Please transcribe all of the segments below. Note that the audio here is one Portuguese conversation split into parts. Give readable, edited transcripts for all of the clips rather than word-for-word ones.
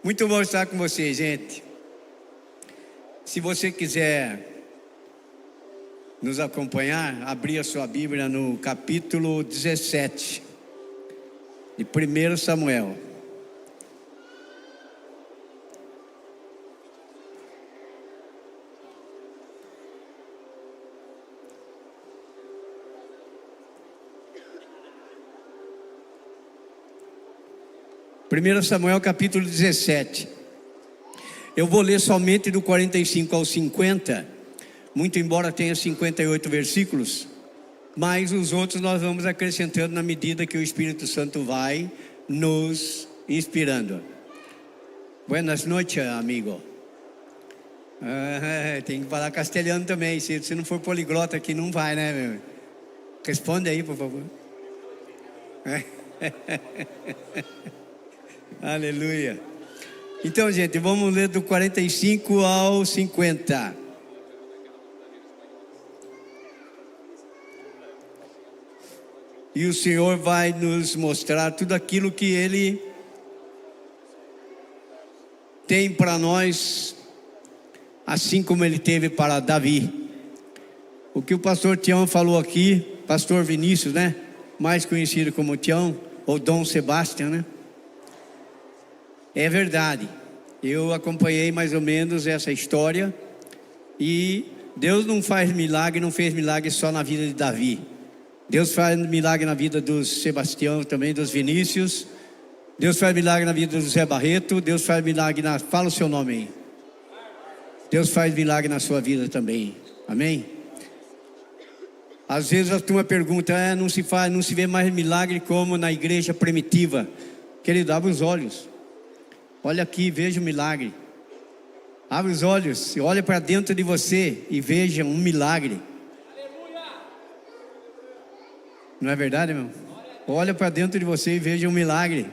Muito bom estar com vocês, gente. Se você quiser nos acompanhar, abrir a sua Bíblia no capítulo 17 de 1 Samuel. Primeiro Samuel capítulo 17. Eu vou ler somente do 45 ao 50, muito embora tenha 58 versículos, mas os outros nós vamos acrescentando na medida que o Espírito Santo vai nos inspirando. Buenas noites, amigo. Tem que falar castelhano também, se não for poliglota aqui não vai, né, meu? Responde aí, por favor. Aleluia. Então, gente, vamos ler do 45 ao 50. E o Senhor vai nos mostrar tudo aquilo que Ele tem para nós, assim como Ele teve para Davi. O que o pastor Tião falou aqui, pastor Vinícius, né? Mais conhecido como Tião, ou Dom Sebastião, né? É verdade, eu acompanhei mais ou menos essa história, e Deus não faz milagre, não fez milagre só na vida de Davi. Deus faz milagre na vida dos Sebastião também, dos Vinícius. Deus faz milagre na vida do Zé Barreto. Deus faz milagre fala o seu nome aí. Deus faz milagre na sua vida também, amém? Às vezes a turma pergunta, não se vê mais milagre como na igreja primitiva. Querido, abre os olhos. Olha aqui, veja o milagre. Abre os olhos e olha para dentro de você e veja um milagre. Não é verdade, irmão? Olha para dentro de você e veja um milagre.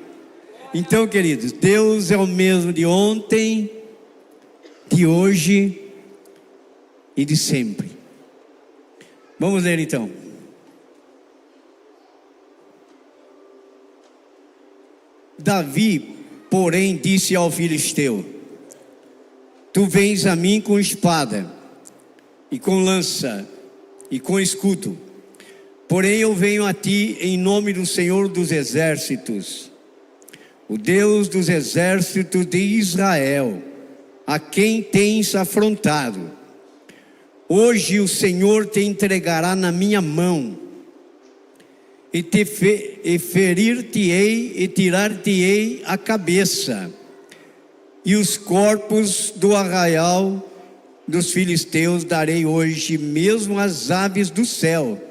Então, queridos, Deus é o mesmo de ontem, de hoje e de sempre. Vamos ler então. Davi, porém, disse ao filisteu: Tu vens a mim com espada, e com lança, e com escudo. Porém eu venho a ti em nome do Senhor dos exércitos, o Deus dos exércitos de Israel, a quem tens afrontado. Hoje o Senhor te entregará na minha mão, e ferir-te-ei e tirar-te-ei a cabeça, e os corpos do arraial dos filisteus darei hoje mesmo às aves do céu,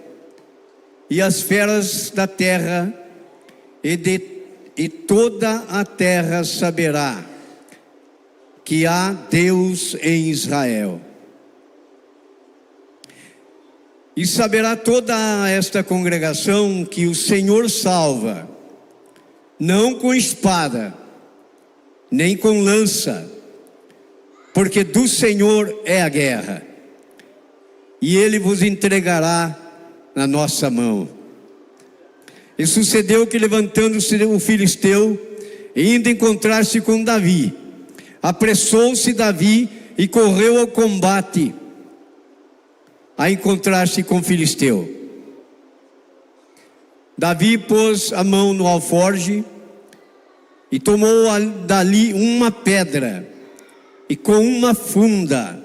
e as feras da terra, e toda a terra saberá que há Deus em Israel. E saberá toda esta congregação que o Senhor salva, não com espada, nem com lança, porque do Senhor é a guerra, e Ele vos entregará na nossa mão. E sucedeu que, levantando-se o filisteu, indo encontrar-se com Davi, apressou-se Davi e correu ao combate, a encontrar-se com o filisteu. Davi pôs a mão no alforje e tomou dali uma pedra, e com uma funda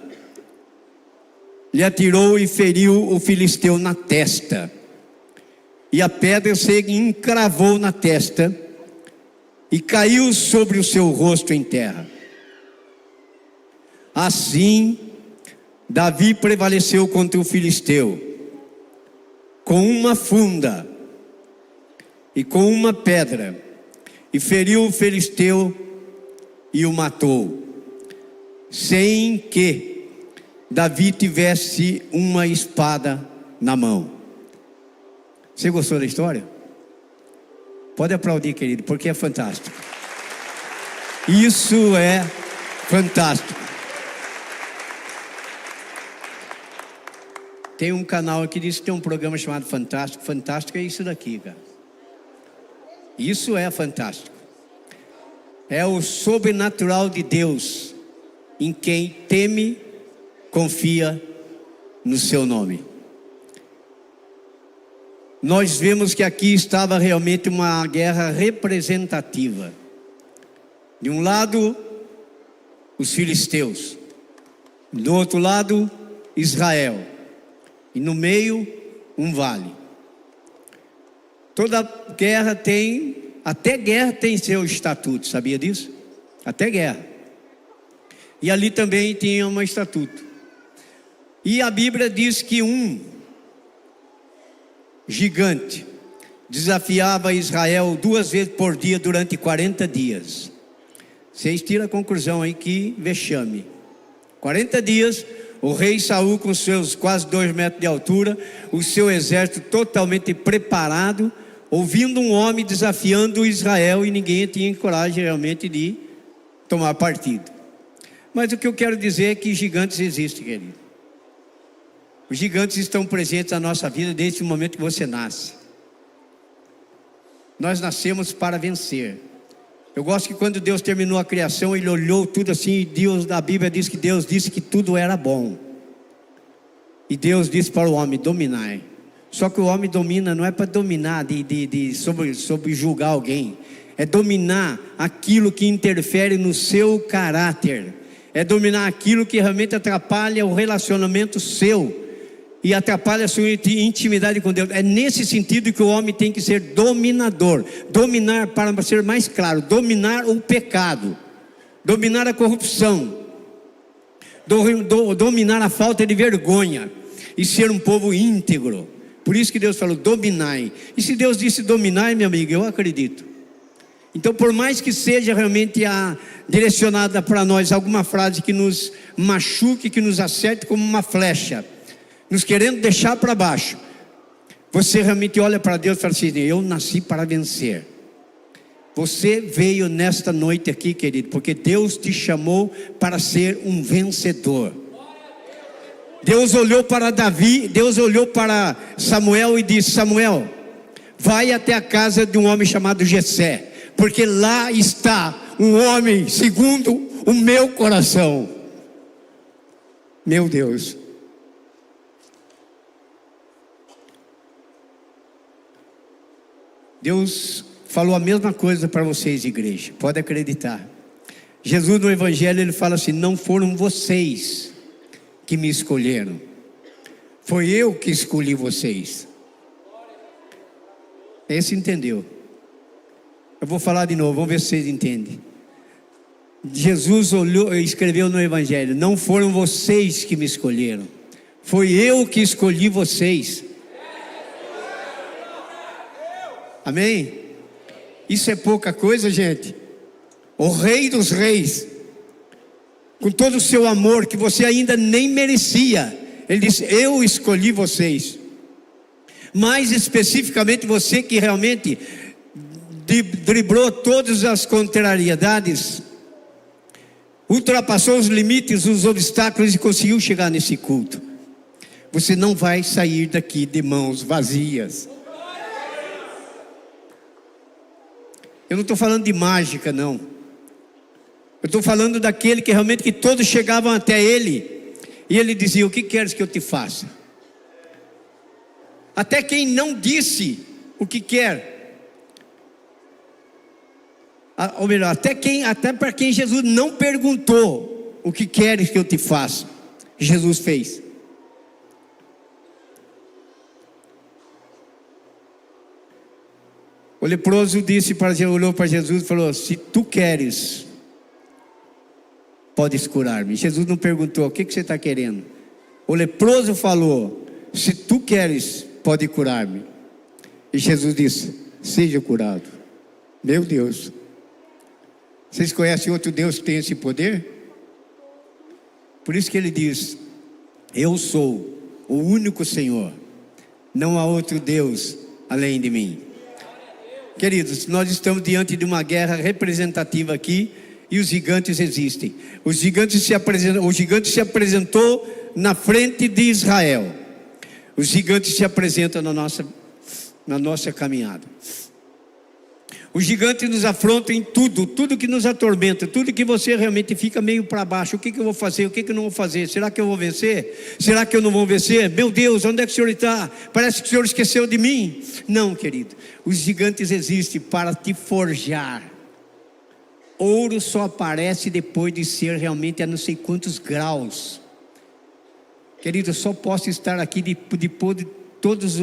lhe atirou e feriu o filisteu na testa, e a pedra se encravou na testa e caiu sobre o seu rosto em terra. Assim Davi prevaleceu contra o filisteu com uma funda e com uma pedra, e feriu o filisteu e o matou, sem que Davi tivesse uma espada na mão. Você gostou da história? Pode aplaudir, querido, porque é fantástico. Isso é fantástico. Tem um canal aqui que diz que tem um programa chamado Fantástico. Fantástico é isso daqui, cara. Isso é fantástico. é o sobrenatural de Deus em quem teme, confia no seu nome. Nós vemos que aqui estava realmente uma guerra representativa. De um lado, os filisteus, do outro lado, Israel, e no meio, um vale. Toda guerra tem, até guerra tem seu estatuto, sabia disso? Até guerra. E ali também tinha um estatuto. E a Bíblia diz que um gigante desafiava Israel 2 vezes por dia durante 40 dias. Vocês tiram a conclusão aí que vexame. 40 dias, o rei Saul com seus quase 2 metros de altura, o seu exército totalmente preparado, ouvindo um homem desafiando Israel, e ninguém tinha coragem realmente de tomar partido. Mas o que eu quero dizer é que gigantes existem, querido. Os gigantes estão presentes na nossa vida desde o momento que você nasce. Nós nascemos para vencer. Eu gosto que quando Deus terminou a criação, Ele olhou tudo assim, e Deus, na Bíblia diz que Deus disse que tudo era bom. E Deus disse para o homem, dominai. Só que o homem domina, não é para dominar, sobre julgar alguém. É dominar aquilo que interfere no seu caráter. É dominar aquilo que realmente atrapalha o relacionamento seu e atrapalha a sua intimidade com Deus. É nesse sentido que o homem tem que ser dominador. Dominar, para ser mais claro, dominar o pecado, dominar a corrupção, dominar a falta de vergonha e ser um povo íntegro. Por isso que Deus falou, dominai. E se Deus disse dominai, meu amigo, eu acredito. Então, por mais que seja realmente direcionada para nós alguma frase que nos machuque, que nos acerte como uma flecha, nos querendo deixar para baixo, você realmente olha para Deus e fala assim, eu nasci para vencer. Você veio nesta noite aqui, querido, porque Deus te chamou para ser um vencedor. Deus olhou para Davi, Deus olhou para Samuel e disse, Samuel, vai até a casa de um homem chamado Jessé, porque lá está um homem segundo o meu coração. Meu Deus. Deus falou a mesma coisa para vocês, igreja, pode acreditar. Jesus no Evangelho, ele fala assim, não foram vocês que me escolheram, foi eu que escolhi vocês. Esse entendeu. Eu vou falar de novo, vamos ver se vocês entendem. Jesus olhou, escreveu no Evangelho, não foram vocês que me escolheram, foi eu que escolhi vocês. Amém? Isso é pouca coisa, gente. O Rei dos Reis, com todo o seu amor que você ainda nem merecia, Ele disse, eu escolhi vocês. Mais especificamente você que realmente driblou todas as contrariedades, ultrapassou os limites, os obstáculos e conseguiu chegar nesse culto. Você não vai sair daqui de mãos vazias. Eu não estou falando de mágica, não. Eu estou falando daquele que realmente que todos chegavam até ele e ele dizia, o que queres que eu te faça? Até quem não disse o que quer, ou melhor, até para quem Jesus não perguntou o que queres que eu te faça, Jesus fez. O leproso olhou para Jesus e falou, se tu queres, podes curar-me. Jesus não perguntou, o que você está querendo? O leproso falou, se tu queres, pode curar-me. E Jesus disse, seja curado. Meu Deus. Vocês conhecem outro Deus que tem esse poder? Por isso que ele diz, eu sou o único Senhor, não há outro Deus além de mim. Queridos, nós estamos diante de uma guerra representativa aqui, e os gigantes existem. O gigante se apresentou na frente de Israel. Os gigantes se apresentam na nossa caminhada. Os gigantes nos afrontam em tudo, tudo que nos atormenta, tudo que você realmente fica meio para baixo. O que eu vou fazer? O que eu não vou fazer? Será que eu vou vencer? Será que eu não vou vencer? Meu Deus, onde é que o Senhor está? Parece que o Senhor esqueceu de mim. Não, querido, os gigantes existem para te forjar. Ouro só aparece depois de ser realmente a não sei quantos graus. Querido, eu só posso estar aqui depois de todos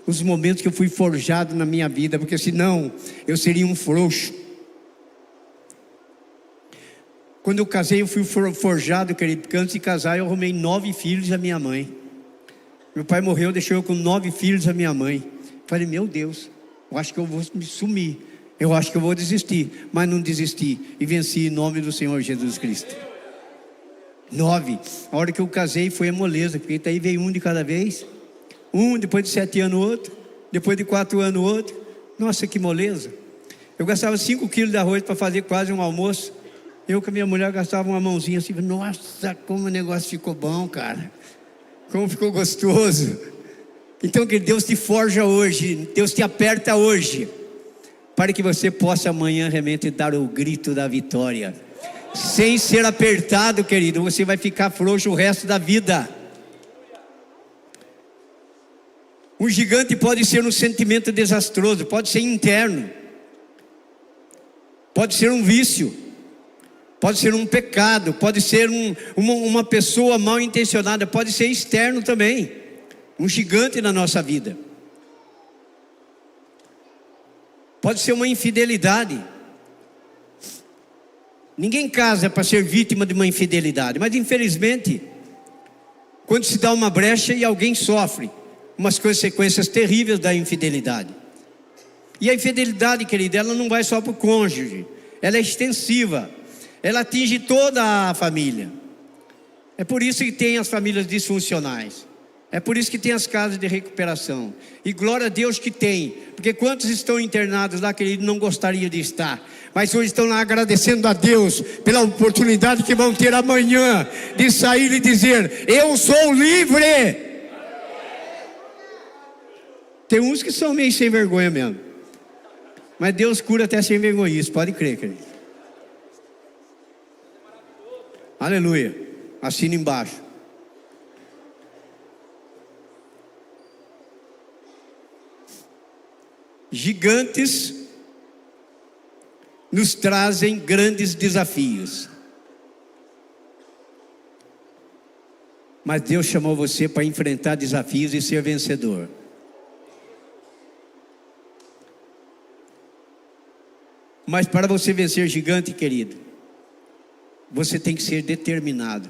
os momentos que eu fui forjado na minha vida, porque senão eu seria um frouxo. Quando eu casei, eu fui forjado, querido, porque antes de casar eu arrumei 9 filhos da minha mãe. Meu pai morreu, deixou eu com 9 filhos da minha mãe. Falei, meu Deus, eu acho que eu vou me sumir, eu acho que eu vou desistir, mas não desisti, e venci em nome do Senhor Jesus Cristo. 9, a hora que eu casei foi a moleza, porque daí veio um de cada vez. Depois de 7 anos outro, depois de 4 anos outro. Nossa, que moleza. Eu gastava 5 quilos de arroz para fazer quase um almoço. Eu com a minha mulher gastava uma mãozinha assim. Nossa, como o negócio ficou bom, cara. Como ficou gostoso. Então que Deus te forja hoje, Deus te aperta hoje, para que você possa amanhã realmente dar o grito da vitória. Sem ser apertado, querido, você vai ficar frouxo o resto da vida. Um gigante pode ser um sentimento desastroso, pode ser interno, pode ser um vício, pode ser um pecado, pode ser uma pessoa mal intencionada, pode ser externo também, um gigante na nossa vida. Pode ser uma infidelidade. Ninguém casa para ser vítima de uma infidelidade, mas infelizmente, quando se dá uma brecha e alguém sofre umas consequências terríveis da infidelidade. E a infidelidade, querida, ela não vai só para o cônjuge, ela é extensiva, ela atinge toda a família. É por isso que tem as famílias disfuncionais, é por isso que tem as casas de recuperação, e glória a Deus que tem, porque quantos estão internados lá, querido, não gostariam de estar, mas hoje estão lá agradecendo a Deus pela oportunidade que vão ter amanhã de sair e dizer, eu sou livre. Tem uns que são meio sem vergonha mesmo, mas Deus cura até sem vergonhice, pode crer, querido. Aleluia, assina embaixo. Gigantes nos trazem grandes desafios, mas Deus chamou você para enfrentar desafios e ser vencedor. Mas para você vencer gigante, querido, você tem que ser determinado.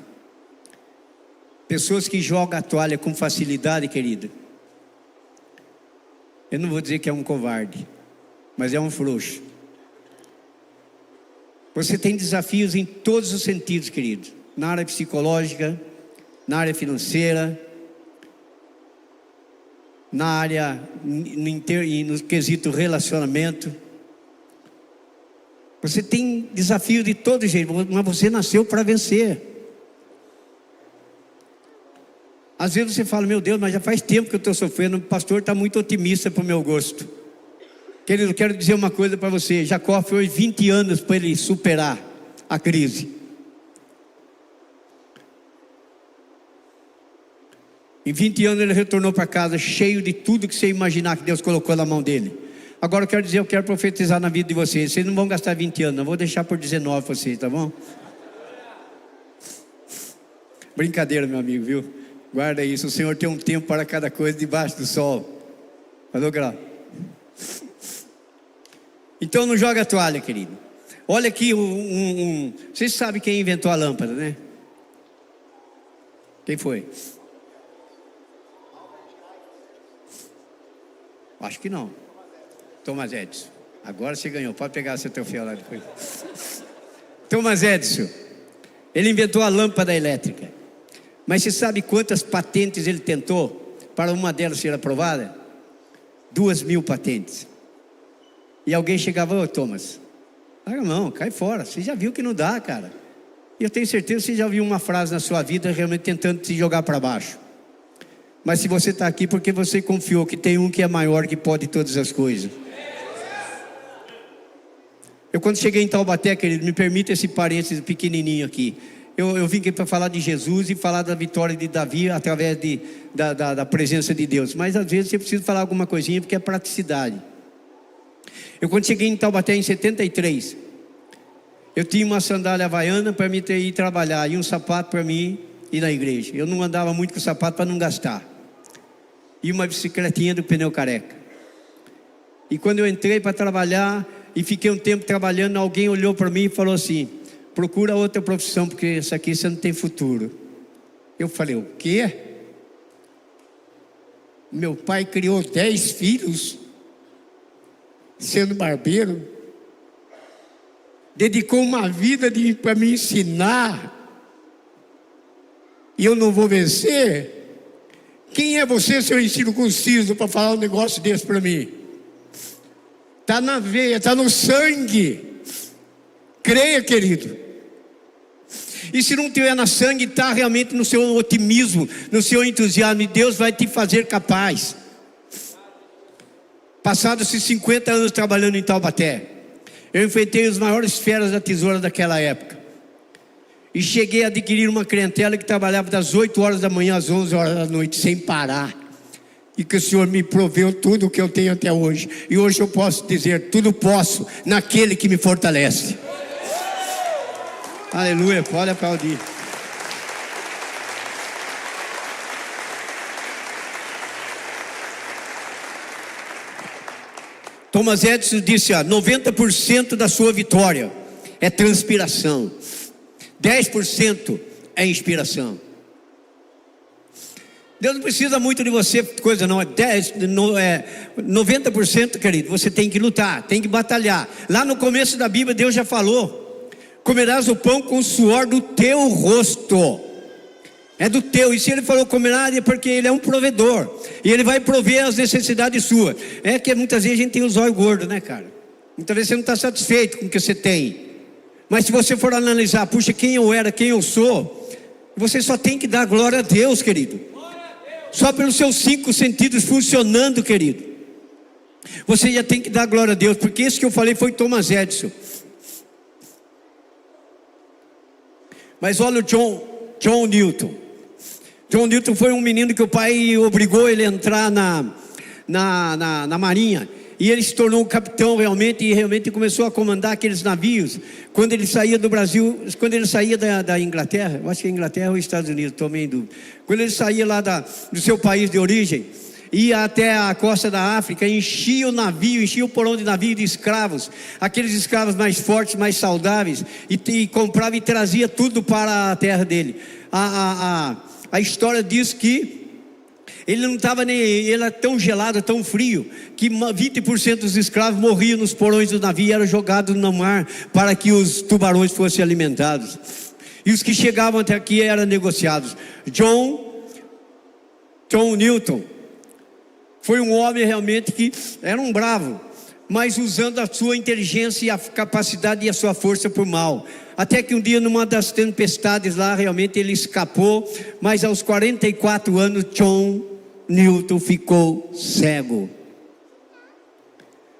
Pessoas que jogam a toalha com facilidade, querido, eu não vou dizer que é um covarde, mas é um frouxo. Você tem desafios em todos os sentidos, querido, na área psicológica, na área financeira, na área, no quesito relacionamento. Você tem desafio de todo jeito, mas você nasceu para vencer. Às vezes você fala, meu Deus, mas já faz tempo que eu estou sofrendo, o pastor está muito otimista para o meu gosto. Querido, eu quero dizer uma coisa para você, Jacó foi 20 anos para ele superar a crise. Em 20 anos ele retornou para casa cheio de tudo que você imaginar que Deus colocou na mão dele. Agora eu quero dizer, eu quero profetizar na vida de vocês. Vocês não vão gastar 20 anos, não, vou deixar por 19 vocês, tá bom? Brincadeira, meu amigo, viu? Guarda isso, o Senhor tem um tempo para cada coisa debaixo do sol. Falou, Grau? Então não joga a toalha, querido. Olha aqui, vocês sabem quem inventou a lâmpada, né? Quem foi? Acho que não. Thomas Edison. Agora você ganhou, pode pegar seu troféu lá depois. Thomas Edison, ele inventou a lâmpada elétrica. Mas você sabe quantas patentes ele tentou para uma delas ser aprovada? 2.000 patentes. E alguém chegava, ô Thomas, larga a mão, cai fora, você já viu que não dá, cara. E eu tenho certeza que você já ouviu uma frase na sua vida realmente tentando te jogar para baixo. Mas se você está aqui porque você confiou que tem um que é maior, que pode todas as coisas. Eu quando cheguei em Taubaté, querido, me permita esse parênteses pequenininho aqui. Eu vim aqui para falar de Jesus e falar da vitória de Davi através da presença de Deus. Mas às vezes você precisa falar alguma coisinha porque é praticidade. Eu quando cheguei em Taubaté em 73, eu tinha uma sandália havaiana para mim ir trabalhar e um sapato para mim ir na igreja. Eu não andava muito com o sapato para não gastar. E uma bicicletinha do pneu careca. E quando eu entrei para trabalhar e fiquei um tempo trabalhando, alguém olhou para mim e falou assim: procura outra profissão, porque essa aqui você não tem futuro. Eu falei: o quê? Meu pai criou 10 filhos, sendo barbeiro, dedicou uma vida para me ensinar, e eu não vou vencer? Quem é você, seu incircunciso, para falar um negócio desse para mim? Está na veia, está no sangue. Creia, querido. E se não tiver na sangue, está realmente no seu otimismo, no seu entusiasmo, e Deus vai te fazer capaz. Passados esses 50 anos trabalhando em Taubaté, eu enfrentei os maiores feras da tesoura daquela época. E cheguei a adquirir uma clientela que trabalhava das 8 horas da manhã às 11 horas da noite, sem parar. E que o Senhor me proveu tudo o que eu tenho até hoje. E hoje eu posso dizer: tudo posso naquele que me fortalece. Aleluia, pode aplaudir. Thomas Edison disse: 90% da sua vitória é transpiração, 10% é inspiração. Deus não precisa muito de você, coisa não, 90%, querido, você tem que lutar, tem que batalhar. Lá no começo da Bíblia Deus já falou: comerás o pão com o suor do teu rosto. É do teu. E se ele falou comerás, é porque ele é um provedor, e ele vai prover as necessidades suas. É que muitas vezes a gente tem os olhos gordos, né, cara? Muitas vezes você não está satisfeito com o que você tem. Mas se você for analisar: puxa, quem eu era, quem eu sou, você só tem que dar glória a Deus, querido. Só pelos seus 5 sentidos funcionando, querido, você já tem que dar glória a Deus. Porque esse que eu falei foi Thomas Edison. Mas olha o John Newton. John Newton foi um menino que o pai obrigou ele a entrar na marinha. E ele se tornou um capitão realmente, e realmente começou a comandar aqueles navios. Quando ele saía do Brasil, quando ele saía da Inglaterra, eu acho que é Inglaterra ou Estados Unidos, estou meio em dúvida. Quando ele saía lá do seu país de origem, ia até a costa da África, enchia o navio, enchia o porão de navio de escravos, aqueles escravos mais fortes, mais saudáveis, e comprava e trazia tudo para a terra dele. A história diz que ele não estava nem, ele era tão gelado, tão frio, que 20% dos escravos morriam nos porões do navio e eram jogados no mar para que os tubarões fossem alimentados. E os que chegavam até aqui eram negociados. John Newton foi um homem realmente que era um bravo, mas usando a sua inteligência e a capacidade e a sua força por mal. Até que um dia, numa das tempestades lá, realmente ele escapou, mas aos 44 anos, John Newton ficou cego.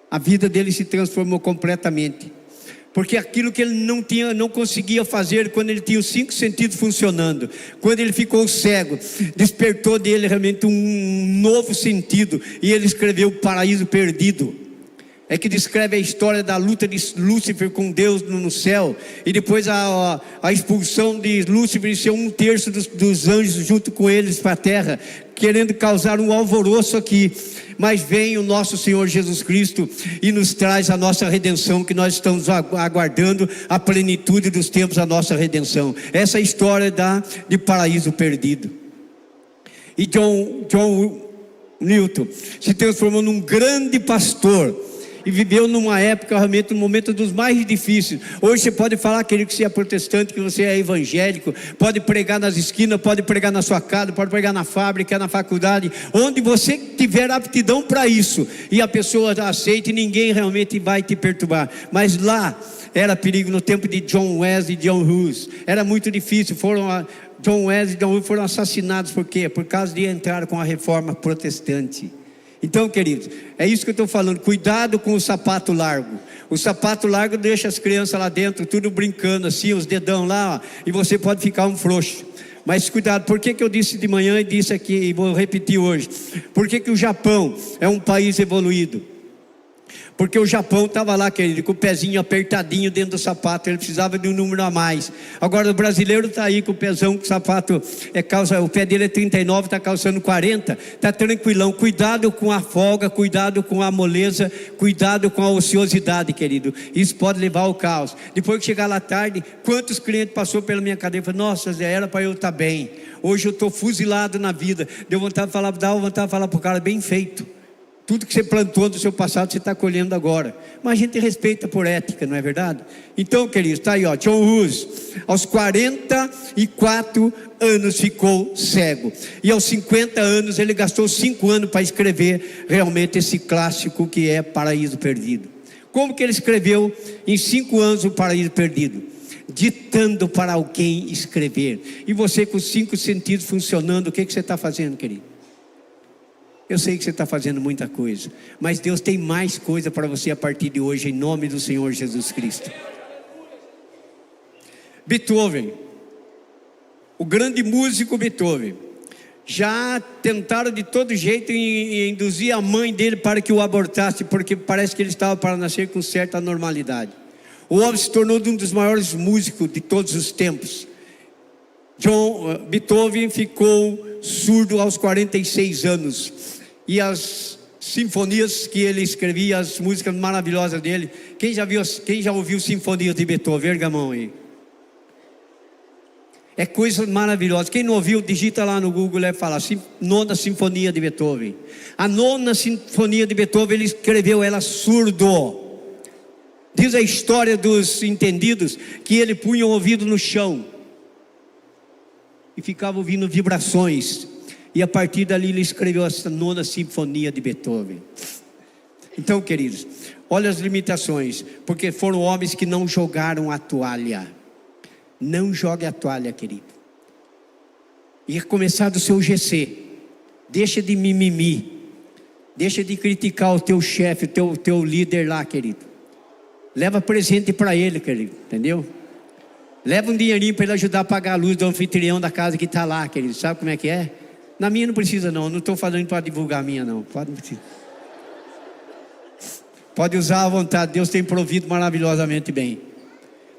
A vida dele se transformou completamente, porque aquilo que ele não conseguia fazer quando ele tinha os 5 sentidos funcionando, quando ele ficou cego, despertou dele realmente um novo sentido, e ele escreveu O Paraíso Perdido. É que descreve a história da luta de Lúcifer com Deus no céu, e depois a expulsão de Lúcifer e seu 1/3 dos anjos junto com eles para a terra, querendo causar um alvoroço aqui. Mas vem o nosso Senhor Jesus Cristo e nos traz a nossa redenção, que nós estamos aguardando a plenitude dos tempos, a nossa redenção. Essa é a história de Paraíso Perdido. E John Newton se transformou num grande pastor, e viveu numa época, realmente, um momento dos mais difíceis. Hoje você pode falar, querido, que você é protestante, que você é evangélico, pode pregar nas esquinas, pode pregar na sua casa, pode pregar na fábrica, na faculdade, onde você tiver aptidão para isso, e a pessoa aceita, e ninguém realmente vai te perturbar. Mas lá era perigo. No tempo de John Wesley e John Hus, era muito difícil. John Wesley e John Hus foram assassinados. Por quê? Por causa de entrar com a reforma protestante. Então, queridos, é isso que eu estou falando. Cuidado com o sapato largo. O sapato largo deixa as crianças lá dentro, tudo brincando assim, os dedão lá, ó, e você pode ficar um frouxo. Mas cuidado, por que eu disse de manhã e disse aqui, e vou repetir hoje? Por que o Japão é um país evoluído? Porque o Japão estava lá, querido, com o pezinho apertadinho dentro do sapato, ele precisava de um número a mais. Agora o brasileiro está aí com o pezão, com o sapato, o pé dele é 39, está calçando 40, está tranquilão. Cuidado com a folga, cuidado com a moleza, cuidado com a ociosidade, querido. Isso pode levar ao caos. Depois que chegar lá tarde, quantos clientes passou pela minha cadeira e falaram: nossa, Zé, era para eu estar bem. Hoje eu estou fuzilado na vida. Deu vontade de falar, dá vontade de falar para o cara: bem feito. Tudo que você plantou no seu passado, você está colhendo agora. Mas a gente respeita por ética, não é verdade? Então, queridos, está aí, ó, John Hughes, aos 44 anos ficou cego. E aos 50 anos, ele gastou 5 anos para escrever realmente esse clássico que é Paraíso Perdido. Como que ele escreveu em 5 anos o Paraíso Perdido? Ditando para alguém escrever. E você com os 5 sentidos funcionando, o que você está fazendo, querido? Eu sei que você está fazendo muita coisa, mas Deus tem mais coisa para você a partir de hoje, em nome do Senhor Jesus Cristo. Beethoven, o grande músico Beethoven, já tentaram de todo jeito induzir a mãe dele para que o abortasse, porque parece que ele estava para nascer com certa normalidade. O homem se tornou um dos maiores músicos de todos os tempos. Beethoven ficou surdo aos 46 anos. E as sinfonias que ele escrevia, as músicas maravilhosas dele. Quem já ouviu sinfonias de Beethoven? Erga a mão aí. É coisa maravilhosa. Quem não ouviu, digita lá no Google e fala: nona sinfonia de Beethoven. A nona sinfonia de Beethoven, ele escreveu ela surdo. Diz a história dos entendidos que ele punha o ouvido no chão e ficava ouvindo vibrações. E a partir dali ele escreveu essa nona sinfonia de Beethoven. Então, queridos, olha as limitações, porque foram homens que não jogaram a toalha. Não jogue a toalha, querido. E começar do seu GC. Deixa de mimimi. Deixa de criticar o teu chefe, o teu líder lá, querido. Leva presente para ele, querido, entendeu? Leva um dinheirinho para ele ajudar a pagar a luz do anfitrião da casa que está lá, querido. Sabe como é que é? Na minha não precisa não estou falando para divulgar a minha não. Pode usar à vontade, Deus tem provido maravilhosamente bem.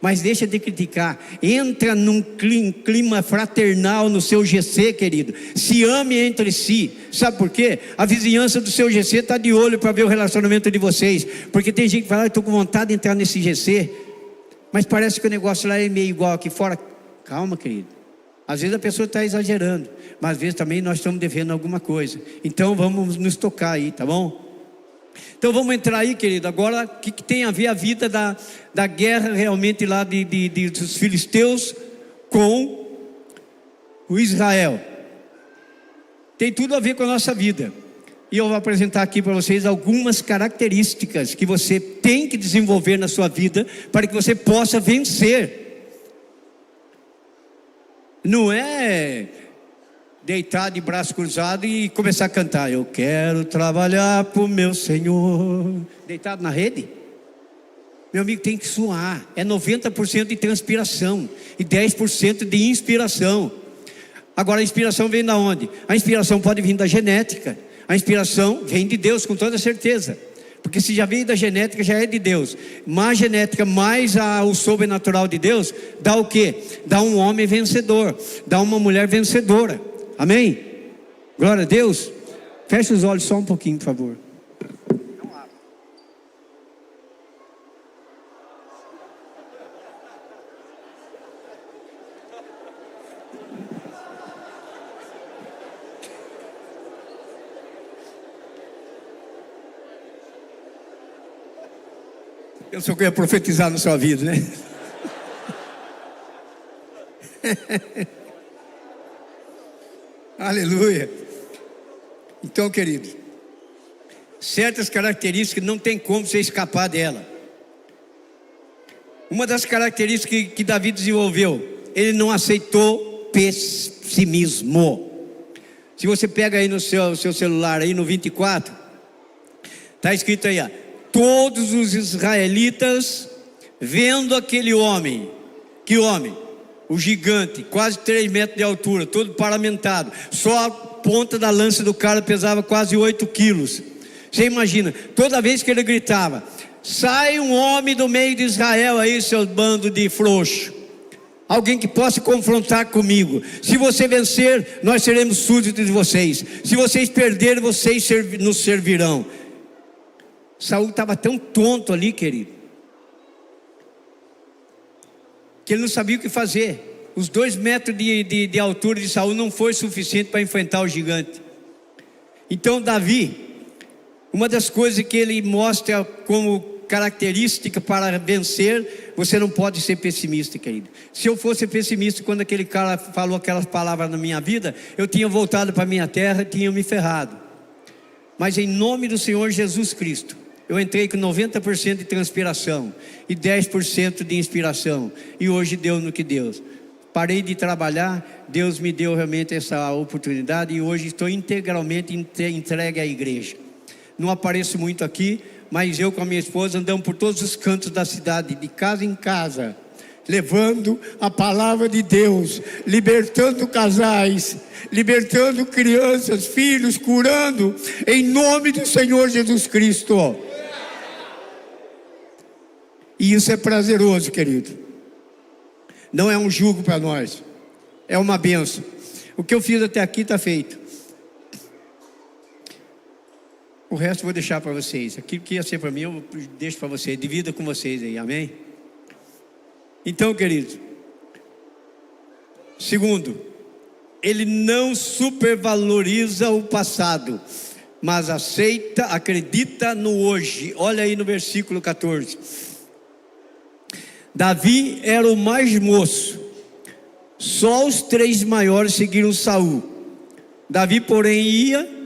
Mas deixa de criticar, entra num clima fraternal no seu GC, querido. Se ame entre si. Sabe por quê? A vizinhança do seu GC está de olho para ver o relacionamento de vocês. Porque tem gente que fala: estou com vontade de entrar nesse GC, mas parece que o negócio lá é meio igual aqui fora. Calma, querido. Às vezes a pessoa está exagerando, mas às vezes também nós estamos devendo alguma coisa. Então vamos nos tocar aí, tá bom? Então vamos entrar aí, querido. Agora, o que tem a ver a vida da guerra realmente lá dos filisteus com o Israel? Tem tudo a ver com a nossa vida. E eu vou apresentar aqui para vocês algumas características que você tem que desenvolver na sua vida para que você possa vencer. Não é deitar de braço cruzado e começar a cantar: eu quero trabalhar para o meu Senhor. Deitado na rede? Meu amigo, tem que suar. É 90% de transpiração e 10% de inspiração. Agora a inspiração vem de onde? A inspiração pode vir da genética. A inspiração vem de Deus, com toda certeza. Porque se já veio da genética, já é de Deus. Mais genética, mais o sobrenatural de Deus, dá o quê? Dá um homem vencedor, dá uma mulher vencedora. Amém? Glória a Deus. Feche os olhos só um pouquinho, por favor. Não abre. Eu só queria profetizar na sua vida, né? Aleluia. Então, querido, certas características não tem como você escapar dela. Uma das características que Davi desenvolveu, ele não aceitou pessimismo. Se você pega aí no seu celular aí no 24, Está escrito aí, ó, todos os israelitas vendo aquele homem. Que homem? O gigante, quase 3 metros de altura, todo paramentado. Só a ponta da lança do cara pesava quase 8 quilos. Você imagina, toda vez que ele gritava: sai um homem do meio de Israel aí, seu bando de frouxo. Alguém que possa confrontar comigo. Se você vencer, nós seremos súditos de vocês. Se vocês perderem, vocês nos servirão. Saul estava tão tonto ali, querido, que ele não sabia o que fazer. Os 2 metros de altura de Saul não foi suficiente para enfrentar o gigante. Então Davi, uma das coisas que ele mostra como característica para vencer, você não pode ser pessimista, querido. Se eu fosse pessimista quando aquele cara falou aquelas palavras na minha vida, eu tinha voltado para a minha terra e tinha me ferrado. Mas em nome do Senhor Jesus Cristo, eu entrei com 90% de transpiração e 10% de inspiração, e hoje deu no que deu. Parei de trabalhar, Deus me deu realmente essa oportunidade, e hoje estou integralmente entregue à igreja. Não apareço muito aqui, mas eu com a minha esposa andamos por todos os cantos da cidade, de casa em casa, levando a palavra de Deus, libertando casais, libertando crianças, filhos, curando, em nome do Senhor Jesus Cristo. E isso é prazeroso, querido. Não é um jugo para nós, é uma bênção. O que eu fiz até aqui está feito. O resto eu vou deixar para vocês. Aquilo que ia ser para mim, eu deixo para vocês, divido com vocês aí, amém? Então, querido, segundo, ele não supervaloriza o passado, mas acredita no hoje. Olha aí no versículo 14. Davi era o mais moço, só os 3 maiores seguiram Saul. Davi, porém, ia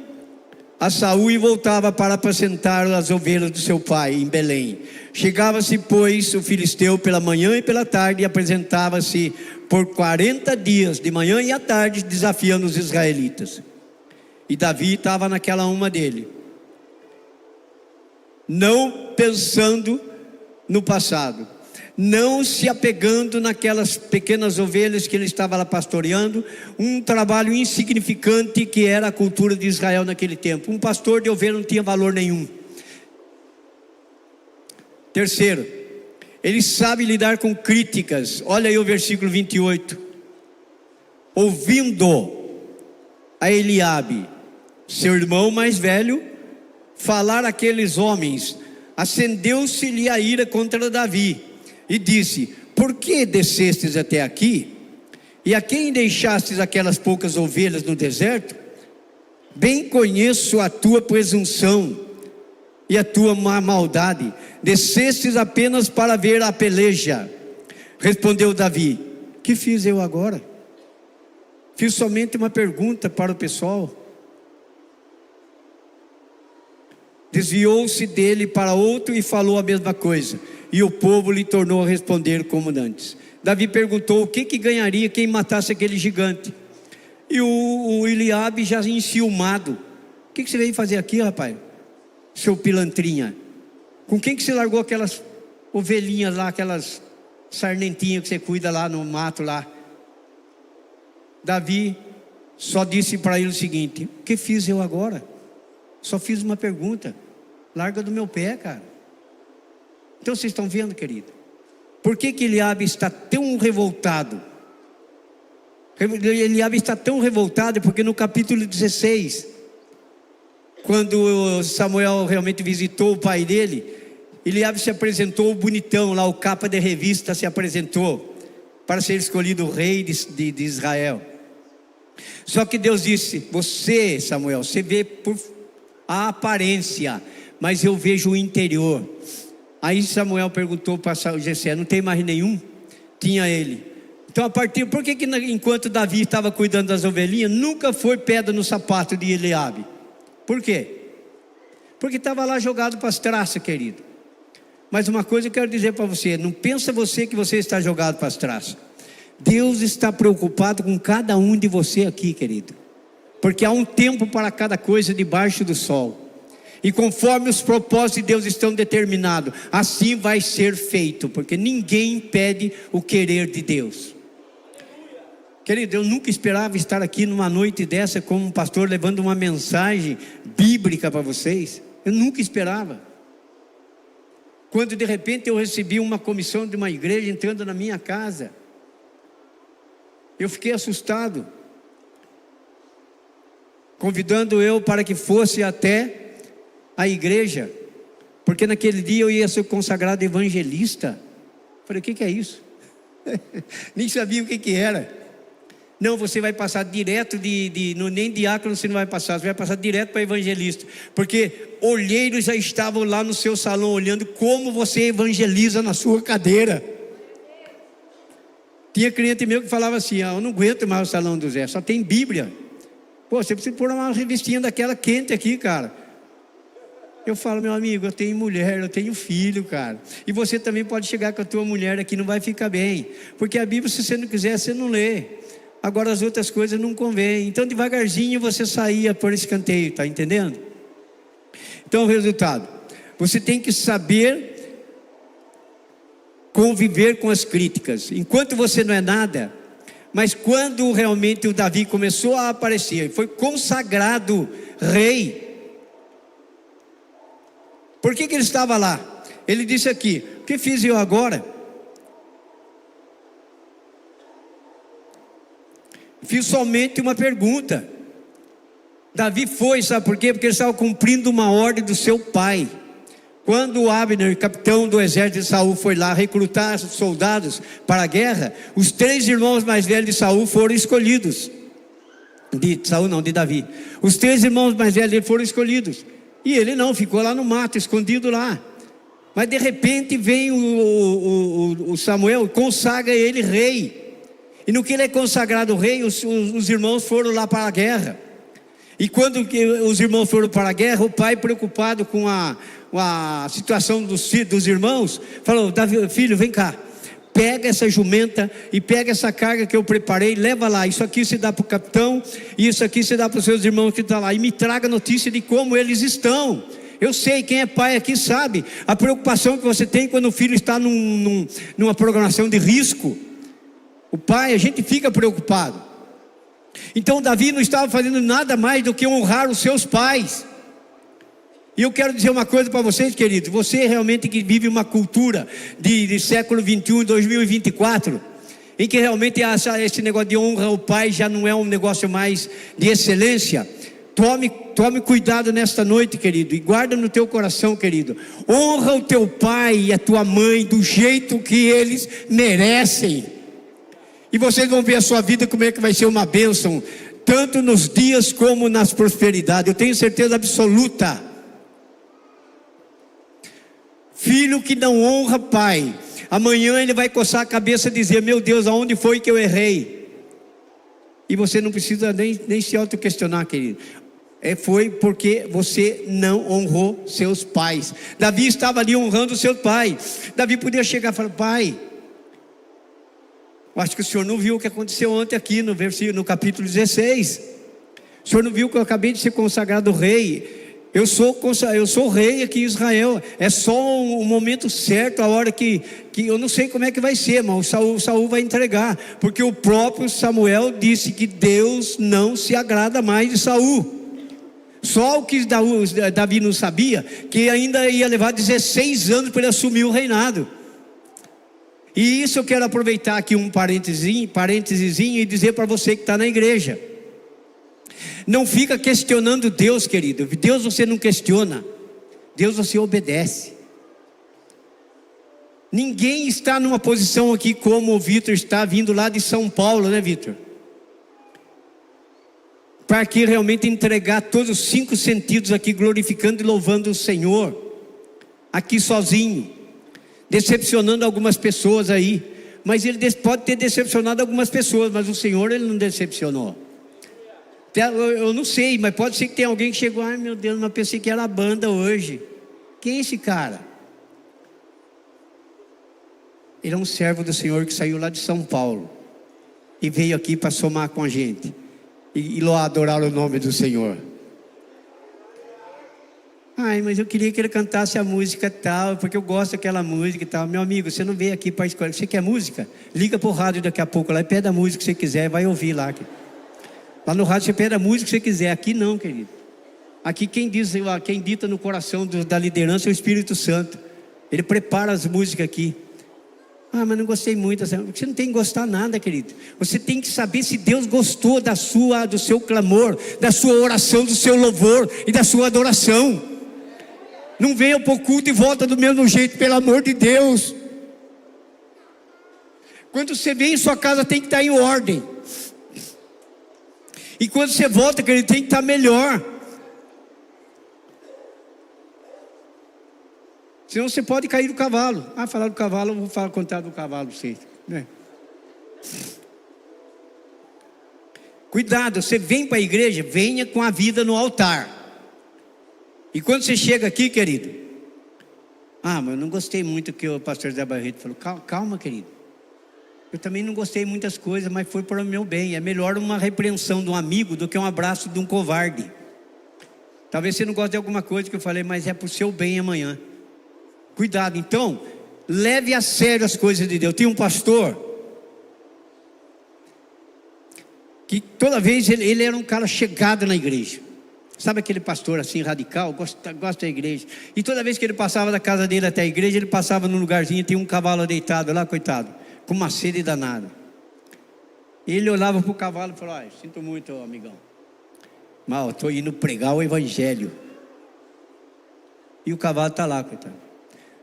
a Saul e voltava para apacentar as ovelhas do seu pai em Belém. Chegava-se, pois, o filisteu pela manhã e pela tarde, e apresentava-se por 40 dias, de manhã e à tarde, desafiando os israelitas. E Davi estava naquela uma dele, não pensando no passado, não se apegando naquelas pequenas ovelhas que ele estava lá pastoreando, um trabalho insignificante que era a cultura de Israel naquele tempo. Um pastor de ovelha não tinha valor nenhum. Terceiro, ele sabe lidar com críticas. Olha aí o versículo 28. Ouvindo a Eliabe, seu irmão mais velho, falar aqueles homens, acendeu-se-lhe a ira contra Davi, e disse: por que descestes até aqui? E a quem deixastes aquelas poucas ovelhas no deserto? Bem conheço a tua presunção e a tua maldade. Descestes apenas para ver a peleja. Respondeu Davi: que fiz eu agora? Fiz somente uma pergunta para o pessoal. Desviou-se dele para outro e falou a mesma coisa, e o povo lhe tornou a responder como antes. Davi perguntou o que ganharia quem matasse aquele gigante. E o Eliabe, já enciumado: o que você veio fazer aqui, rapaz, seu pilantrinha? Com quem que você largou aquelas ovelhinhas lá, aquelas sarnentinhas que você cuida lá no mato lá? Davi só disse para ele o seguinte: o que fiz eu agora? Só fiz uma pergunta. Larga do meu pé, cara. Então vocês estão vendo, querido, por que Eliabe está tão revoltado? Eliabe está tão revoltado porque no capítulo 16, quando Samuel realmente visitou o pai dele, Eliabe se apresentou bonitão lá, o capa de revista se apresentou para ser escolhido rei de Israel. Só que Deus disse: você, Samuel, você vê por a aparência, mas eu vejo o interior. Aí Samuel perguntou para Jessé: não tem mais nenhum? Tinha ele. Então por que enquanto Davi estava cuidando das ovelhinhas, nunca foi pedra no sapato de Eliabe? Por quê? Porque estava lá jogado para as traças, querido. Mas uma coisa eu quero dizer para você: não pensa você que você está jogado para as traças. Deus está preocupado com cada um de você aqui, querido, porque há um tempo para cada coisa debaixo do sol. E conforme os propósitos de Deus estão determinados, assim vai ser feito, porque ninguém impede o querer de Deus. Querido, eu nunca esperava estar aqui numa noite dessa como um pastor levando uma mensagem bíblica para vocês. Eu nunca esperava. Quando de repente eu recebi uma comissão de uma igreja entrando na minha casa, eu fiquei assustado, convidando eu para que fosse até a igreja, porque naquele dia eu ia ser consagrado evangelista. Falei, o que é isso? Nem sabia o que era. Não, você vai passar direto nem diácono você não vai passar, você vai passar direto para evangelista, porque olheiros já estavam lá no seu salão olhando como você evangeliza na sua cadeira. Tinha cliente meu que falava assim, eu não aguento mais o salão do Zé, só tem Bíblia. Pô, você precisa pôr uma revistinha daquela quente aqui, cara. Eu falo, meu amigo, eu tenho mulher, eu tenho filho, cara. E você também pode chegar com a tua mulher aqui, não vai ficar bem. Porque a Bíblia, se você não quiser, você não lê. Agora as outras coisas não convém. Então devagarzinho você saía por escanteio, está entendendo? Então o resultado, você tem que saber conviver com as críticas. Enquanto você não é nada, mas quando realmente o Davi começou a aparecer, foi consagrado rei. Por que ele estava lá? Ele disse aqui, o que fiz eu agora? Fiz somente uma pergunta. Davi foi, sabe por quê? Porque ele estava cumprindo uma ordem do seu pai. Quando Abner, capitão do exército de Saul, foi lá recrutar soldados para a guerra, os 3 irmãos mais velhos de Saul foram escolhidos. De Saul não, de Davi. Os 3 irmãos mais velhos dele foram escolhidos. E ele não, ficou lá no mato, escondido lá. Mas de repente vem o Samuel, consagra ele rei. E no que ele é consagrado rei, os irmãos foram lá para a guerra. E quando os irmãos foram para a guerra, o pai, preocupado com a situação dos irmãos, falou, Davi, filho, vem cá, pega essa jumenta e pega essa carga que eu preparei, leva lá, isso aqui se dá para o capitão, e isso aqui se dá para os seus irmãos que estão lá, e me traga notícia de como eles estão. Eu sei, quem é pai aqui sabe a preocupação que você tem quando o filho está numa programação de risco. O pai, a gente fica preocupado. Então Davi não estava fazendo nada mais do que honrar os seus pais. E eu quero dizer uma coisa para vocês, queridos. Você realmente que vive uma cultura de século 21, 2024, em que realmente esse negócio de honra ao pai já não é um negócio mais de excelência. Tome cuidado nesta noite, querido, e guarda no teu coração, querido. Honra o teu pai e a tua mãe do jeito que eles merecem. E vocês vão ver a sua vida como é que vai ser uma bênção, tanto nos dias como nas prosperidades. Eu tenho certeza absoluta. Filho que não honra pai, amanhã ele vai coçar a cabeça e dizer, meu Deus, aonde foi que eu errei? E você não precisa nem se auto-questionar, querido. Foi porque você não honrou seus pais. Davi estava ali honrando o seu pai. Davi podia chegar e falar, pai, acho que o senhor não viu o que aconteceu ontem aqui no capítulo 16. O senhor não viu que eu acabei de ser consagrado rei? Eu sou rei aqui em Israel. É só um momento certo, a hora que eu não sei como é que vai ser, mas o Saul vai entregar, porque o próprio Samuel disse que Deus não se agrada mais de Saul. Só o que Davi não sabia, que ainda ia levar 16 anos para ele assumir o reinado. E isso eu quero aproveitar aqui um parêntesezinho e dizer para você que está na igreja. Não fica questionando Deus, querido. Deus você não questiona, Deus você obedece. Ninguém está numa posição aqui como o Vitor está vindo lá de São Paulo, né, Vitor? Para aqui realmente entregar todos os 5 sentidos aqui, glorificando e louvando o Senhor, aqui sozinho, decepcionando algumas pessoas aí. Mas ele pode ter decepcionado algumas pessoas, mas o Senhor ele não decepcionou. Eu não sei, mas pode ser que tenha alguém que chegou, ai meu Deus, mas pensei que era a banda hoje. Quem é esse cara? Ele é um servo do Senhor que saiu lá de São Paulo e veio aqui para somar com a gente e adorar o nome do Senhor. Ai, mas eu queria que ele cantasse a música tal, porque eu gosto daquela música e tal. Meu amigo, você não veio aqui para escolher. Você quer música? Liga pro rádio daqui a pouco lá e pede a música que você quiser, vai ouvir lá. Lá no rádio você pede a música que você quiser. Aqui não, querido. Aqui quem dita no coração da liderança é o Espírito Santo. Ele prepara as músicas aqui. Ah, mas não gostei muito. Você não tem que gostar nada, querido. Você tem que saber se Deus gostou do seu clamor, da sua oração, do seu louvor e da sua adoração. Não venha para o culto e volta do mesmo jeito, pelo amor de Deus. Quando você vem em sua casa tem que estar em ordem. E quando você volta, querido, tem que estar melhor. Senão você pode cair do cavalo. Ah, falar do cavalo, eu vou contar do cavalo para vocês, né? Cuidado, você vem para a igreja, venha com a vida no altar. E quando você chega aqui, querido, mas eu não gostei muito que o pastor Zé Barreto falou. Calma, querido. Eu também não gostei de muitas coisas, mas foi para o meu bem. É melhor uma repreensão de um amigo do que um abraço de um covarde. Talvez você não goste de alguma coisa que eu falei, mas é para o seu bem amanhã. Cuidado, então, leve a sério as coisas de Deus. Tem um pastor que toda vez ele era um cara chegado na igreja. Sabe aquele pastor assim radical, gosta da igreja. E toda vez que ele passava da casa dele até a igreja, ele passava num lugarzinho, tem um cavalo deitado lá, coitado, com uma sede danada. Ele olhava para o cavalo e falou: sinto muito, amigão, mas estou indo pregar o evangelho. E o cavalo está lá, coitado.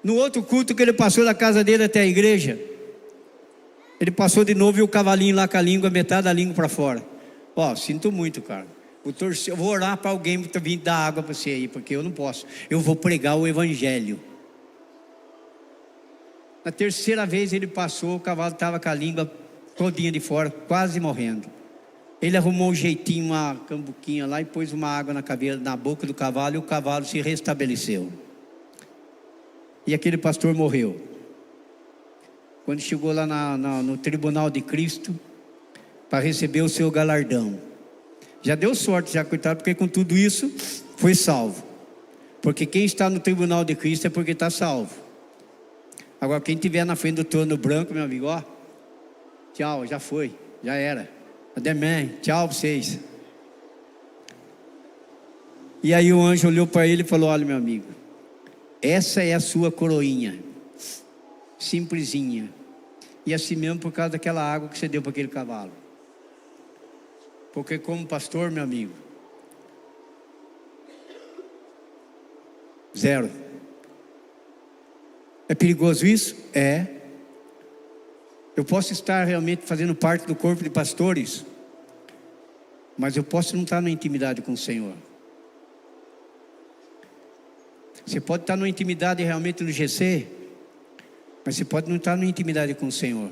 No outro culto que ele passou da casa dele até a igreja, ele passou de novo e o cavalinho lá com a língua, metade da língua para fora. Sinto muito, cara. Eu vou orar para alguém vir dar água para você aí, porque eu não posso. Eu vou pregar o evangelho. Na terceira vez ele passou, o cavalo estava com a língua todinha de fora, quase morrendo. Ele arrumou um jeitinho, uma cambuquinha lá e pôs uma água na boca do cavalo, e o cavalo se restabeleceu. E aquele pastor morreu. Quando chegou lá no tribunal de Cristo, para receber o seu galardão, já deu sorte, já, coitado, porque com tudo isso foi salvo. Porque quem está no tribunal de Cristo é porque está salvo. Agora quem estiver na frente do trono branco, meu amigo, tchau, já foi, já era. Amém, tchau para vocês. E aí o anjo olhou para ele e falou: olha, meu amigo, essa é a sua coroinha, simplesinha. E assim mesmo por causa daquela água que você deu para aquele cavalo. Porque como pastor, meu amigo, zero. É perigoso isso? É. Eu posso estar realmente fazendo parte do corpo de pastores, mas eu posso não estar na intimidade com o Senhor. Você pode estar numa intimidade realmente no GC, mas você pode não estar numa intimidade com o Senhor.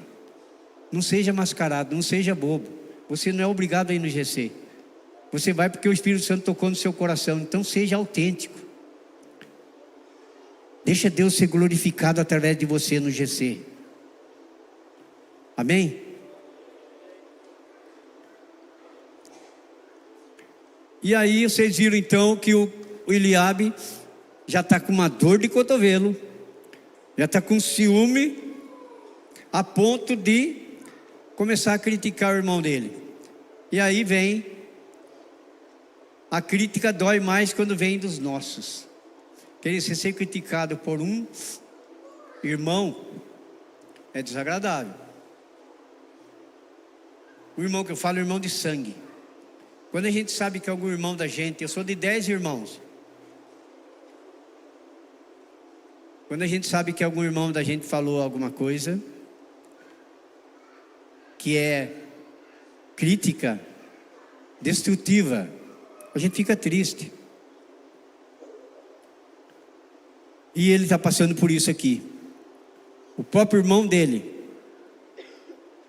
Não seja mascarado, não seja bobo. Você não é obrigado a ir no GC. Você vai porque o Espírito Santo tocou no seu coração. Então seja autêntico. Deixa Deus ser glorificado através de você no GC. Amém? E aí vocês viram então que o Eliabe já está com uma dor de cotovelo, já está com ciúme, a ponto de começar a criticar o irmão dele. E aí vem, a crítica dói mais quando vem dos nossos. Querer ser criticado por um irmão é desagradável. O irmão que eu falo é irmão de sangue. Quando a gente sabe que é algum irmão da gente, eu sou de 10 irmãos. Quando a gente sabe que algum irmão da gente falou alguma coisa que é crítica, destrutiva, a gente fica triste. E ele está passando por isso aqui. O próprio irmão dele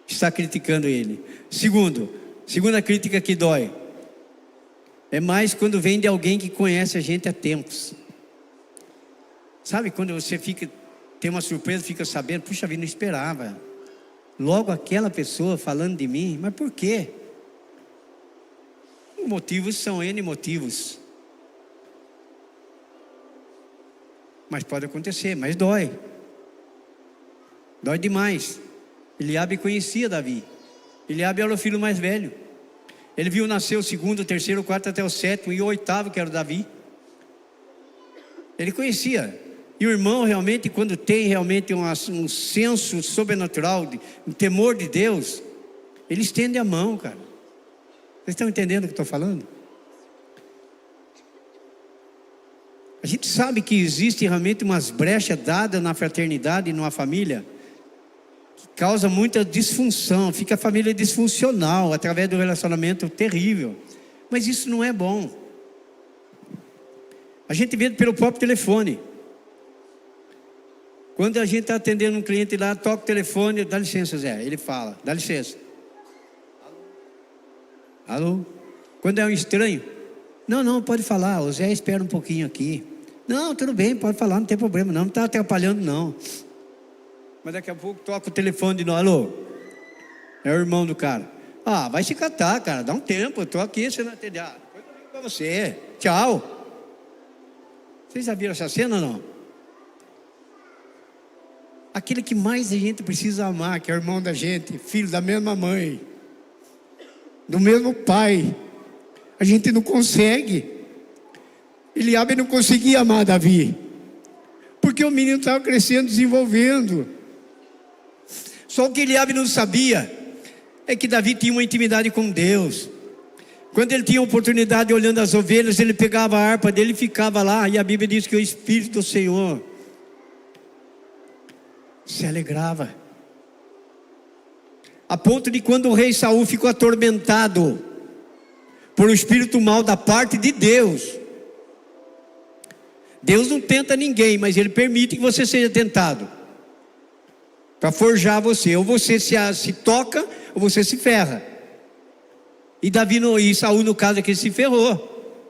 está criticando ele. Segunda crítica que dói é mais quando vem de alguém que conhece a gente há tempos. Sabe quando você tem uma surpresa, fica sabendo, puxa vida, não esperava. Logo aquela pessoa falando de mim, mas por quê? Os motivos são N motivos. Mas pode acontecer, mas dói. Dói demais. Eliabe conhecia Davi. Eliabe era o filho mais velho. Ele viu nascer o segundo, o terceiro, o quarto até o sétimo e o oitavo, que era o Davi. Ele conhecia. E o irmão realmente, quando tem realmente um senso sobrenatural, um temor de Deus, ele estende a mão, cara. Vocês estão entendendo o que eu estou falando? A gente sabe que existe realmente umas brechas dadas na fraternidade e numa família, que causa muita disfunção, fica a família disfuncional, através do relacionamento terrível. Mas isso não é bom. A gente vê pelo próprio telefone. Quando a gente está atendendo um cliente lá, toca o telefone, dá licença, Zé. Ele fala, dá licença. Alô? Quando é um estranho, não, pode falar, o Zé espera um pouquinho aqui. Não, tudo bem, pode falar, não tem problema, não está atrapalhando, não. Mas daqui a pouco toca o telefone de novo, alô? É o irmão do cara. Ah, vai se catar, cara, dá um tempo, eu estou aqui, você não atende. Ah, depois eu ligo para você, tchau. Vocês já viram essa cena ou não? Aquele que mais a gente precisa amar, que é o irmão da gente, filho da mesma mãe, do mesmo pai, a gente não consegue. Eliabe não conseguia amar Davi, porque o menino estava crescendo, desenvolvendo. Só o que Eliabe não sabia é que Davi tinha uma intimidade com Deus. Quando ele tinha oportunidade olhando as ovelhas, ele pegava a harpa dele e ficava lá, e a Bíblia diz que o Espírito do Senhor se alegrava, a ponto de quando o rei Saul ficou atormentado por um espírito mau da parte de Deus. Deus não tenta ninguém, mas Ele permite que você seja tentado, para forjar você. Ou você se toca, ou você se ferra. E Saul, no caso aqui, se ferrou.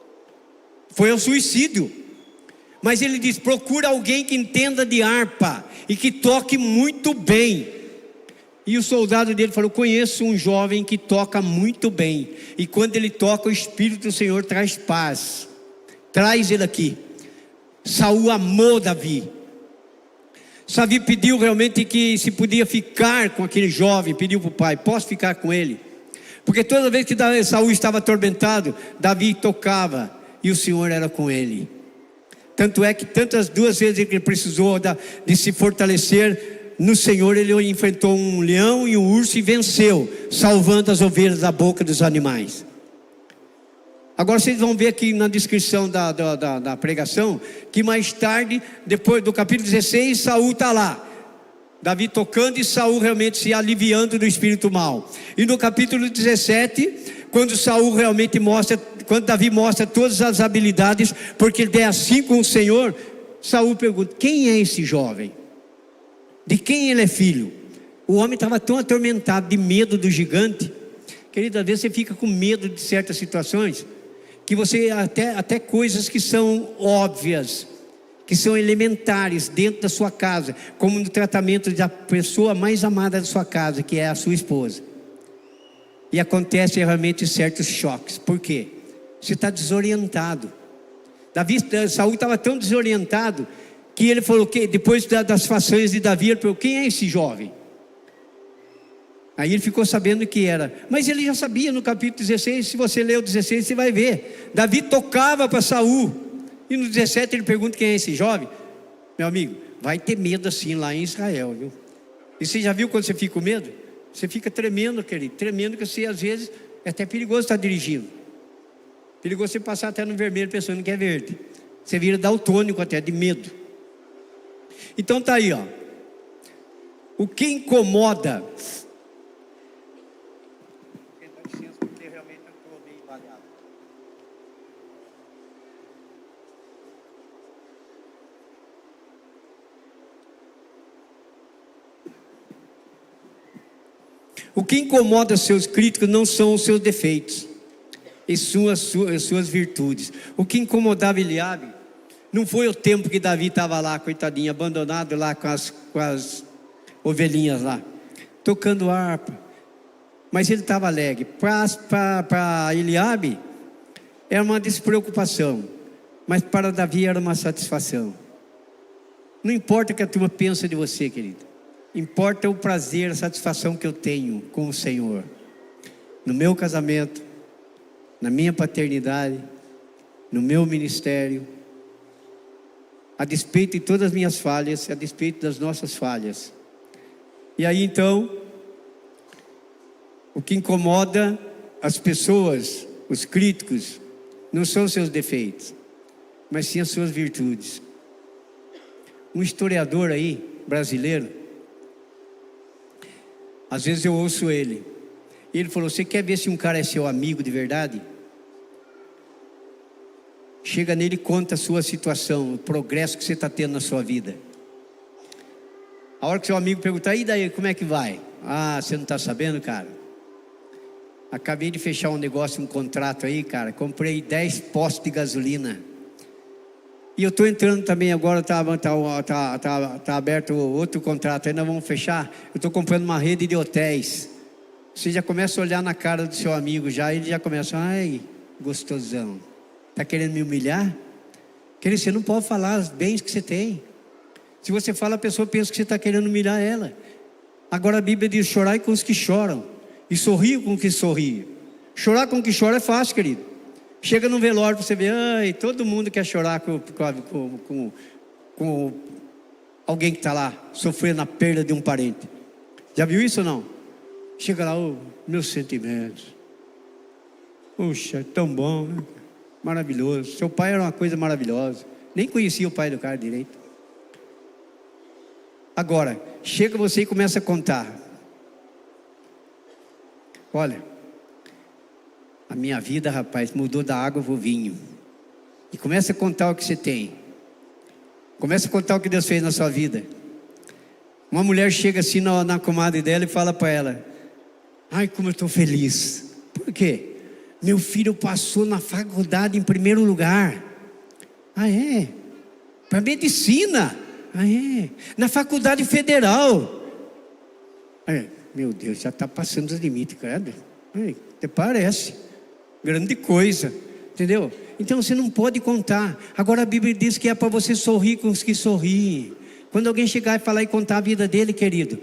Foi ao suicídio. Mas ele diz: procura alguém que entenda de harpa e que toque muito bem. E o soldado dele falou: conheço um jovem que toca muito bem, e quando ele toca, o Espírito do Senhor traz paz. Traz ele aqui. Saul amou Davi. Davi pediu realmente que se podia ficar com aquele jovem. Pediu para o pai: posso ficar com ele? Porque toda vez que Saul estava atormentado, Davi tocava e o Senhor era com ele. Tanto é que tantas duas vezes que ele precisou de se fortalecer no Senhor, ele enfrentou um leão e um urso e venceu, salvando as ovelhas da boca dos animais. Agora vocês vão ver aqui na descrição da pregação, que mais tarde, depois do capítulo 16, Saul está lá, Davi tocando e Saul realmente se aliviando do espírito mau. E no capítulo 17, quando Saul realmente quando Davi mostra todas as habilidades, porque ele é assim com o Senhor, Saul pergunta: quem é esse jovem? De quem ele é filho? O homem estava tão atormentado de medo do gigante. Querido, às vezes você fica com medo de certas situações, que você até coisas que são óbvias, que são elementares dentro da sua casa, como no tratamento da pessoa mais amada da sua casa, que é a sua esposa. E acontece realmente certos choques. Por quê? Você está desorientado. Saul estava tão desorientado que ele falou que depois das façanhas de Davi, ele falou: quem é esse jovem? Aí ele ficou sabendo que era, mas ele já sabia no capítulo 16, se você ler o 16 você vai ver, Davi tocava para Saul, e no 17 ele pergunta: quem é esse jovem? Meu amigo, vai ter medo assim lá em Israel, viu? E você já viu quando você fica com medo? Você fica tremendo, querido, tremendo, que você às vezes é até perigoso estar dirigindo, perigoso você passar até no vermelho pensando que é verde, você vira daltônico até de medo. Então tá aí, ó. O que incomoda? O que incomoda seus críticos não são os seus defeitos, e suas virtudes. O que incomodava Eliabe não foi o tempo que Davi estava lá, coitadinho, abandonado lá com as ovelhinhas lá, tocando harpa, mas ele estava alegre. Para Eliabe era uma despreocupação, mas para Davi era uma satisfação. Não importa o que a turma pensa de você, querido. Importa o prazer, a satisfação que eu tenho com o Senhor. No meu casamento, na minha paternidade, no meu ministério. A despeito de todas as minhas falhas, a despeito das nossas falhas. E aí então, o que incomoda as pessoas, os críticos, não são os seus defeitos, mas sim as suas virtudes. Um historiador aí, brasileiro, às vezes eu ouço ele falou: você quer ver se um cara é seu amigo de verdade? Chega nele e conta a sua situação, o progresso que você está tendo na sua vida. A hora que seu amigo perguntar: e daí, como é que vai? Ah, você não está sabendo, cara? Acabei de fechar um negócio, um contrato aí, cara. Comprei 10 postos de gasolina. E eu estou entrando também agora, tá aberto outro contrato aí, nós vamos fechar. Eu estou comprando uma rede de hotéis. Você já começa a olhar na cara do seu amigo já, ele já começa: ai, gostosão. Está querendo me humilhar? Querido, você não pode falar os bens que você tem. Se você fala, a pessoa pensa que você está querendo humilhar ela. Agora a Bíblia diz: chorai com os que choram e sorriam com os que sorriem. Chorar com o que chora é fácil, querido. Chega num velório para você ver, ai, todo mundo quer chorar com alguém que está lá sofrendo a perda de um parente. Já viu isso ou não? Chega lá: oh, meus sentimentos. Puxa, tão bom, né? Maravilhoso. Seu pai era uma coisa maravilhosa. Nem conhecia o pai do cara direito. Agora, chega você e começa a contar: olha, a minha vida, rapaz, mudou da água para o vinho. E começa a contar o que você tem. Começa a contar o que Deus fez na sua vida. Uma mulher chega assim na comadre dela e fala para ela: ai, como eu estou feliz. Por quê? Meu filho passou na faculdade em primeiro lugar. Ah, é? Para medicina. Ah, é? Na faculdade federal. Meu Deus, já está passando os limites, credo. Até parece grande coisa, entendeu? Então você não pode contar. Agora a Bíblia diz que é para você sorrir com os que sorriem. Quando alguém chegar e falar e contar a vida dele, querido,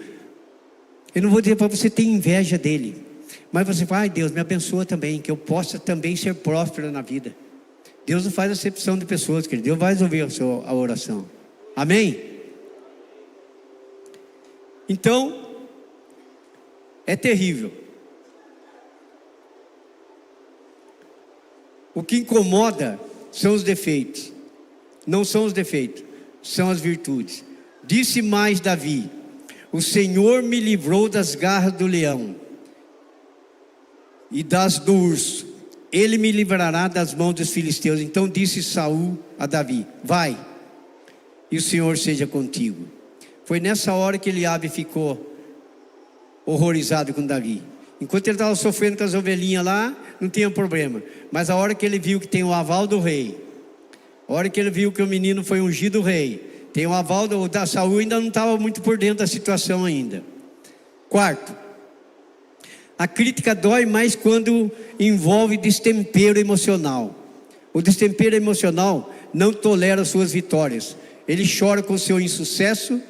eu não vou dizer para você ter inveja dele, mas você fala: ai, Deus, me abençoa também, que eu possa também ser próspero na vida. Deus não faz acepção de pessoas, querido. Deus vai resolver a oração. Amém? Então, é terrível. O que incomoda são os defeitos. Não são os defeitos, são as virtudes. Disse mais Davi: o Senhor me livrou das garras do leão e das do urso. Ele me livrará das mãos dos filisteus. Então disse Saul a Davi: vai, e o Senhor seja contigo. Foi nessa hora que Eliabe ficou horrorizado com Davi. Enquanto ele estava sofrendo com as ovelhinhas lá, não tinha problema. Mas a hora que ele viu que tem o aval do rei, a hora que ele viu que o menino foi ungido rei, tem o aval da Saul, ainda não estava muito por dentro da situação ainda. Quarto, a crítica dói mais quando envolve destempero emocional. O destempero emocional não tolera suas vitórias. Ele chora com o seu insucesso,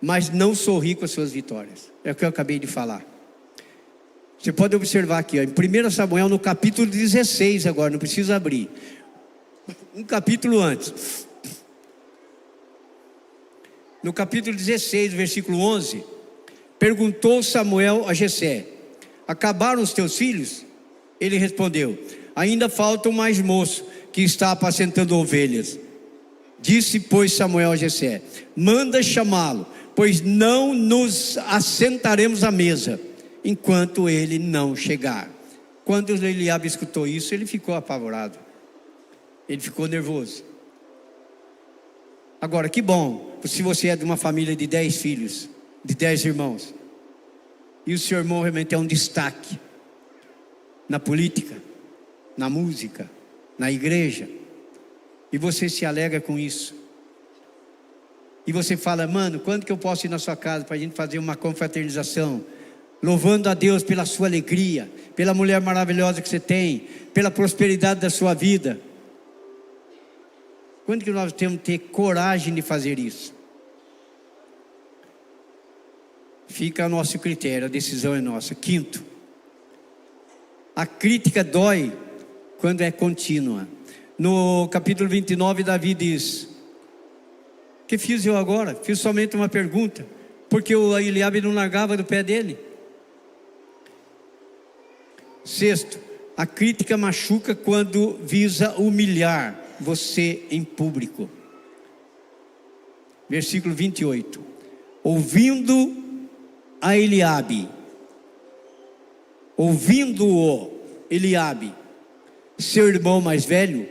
mas não sorri com as suas vitórias. É o que eu acabei de falar. Você pode observar aqui, ó, em 1 Samuel, no capítulo 16 agora, não precisa abrir. Um capítulo antes. No capítulo 16, versículo 11, perguntou Samuel a Jessé: acabaram os teus filhos? Ele respondeu: ainda falta um mais moço, que está apacentando ovelhas. Disse, pois, Samuel a Jessé: manda chamá-lo, pois não nos assentaremos à mesa, enquanto ele não chegar. Quando Eliabe escutou isso, ele ficou apavorado. Ele ficou nervoso. Agora, que bom, se você é de uma família de 10 filhos, de 10 irmãos, e o seu irmão realmente é um destaque na política, na música, na igreja, e você se alegra com isso, e você fala: mano, quando que eu posso ir na sua casa para a gente fazer uma confraternização, louvando a Deus pela sua alegria, pela mulher maravilhosa que você tem, pela prosperidade da sua vida? Quando que nós temos que ter coragem de fazer isso? Fica a nosso critério, a decisão é nossa. Quinto, a crítica dói quando é contínua. No capítulo 29, Davi diz: o que fiz eu agora? Fiz somente uma pergunta, porque o Eliabe não largava do pé dele. Sexto, a crítica machuca quando visa humilhar você em público. Versículo 28. Ouvindo a Eliabe, ouvindo-o Eliabe, seu irmão mais velho,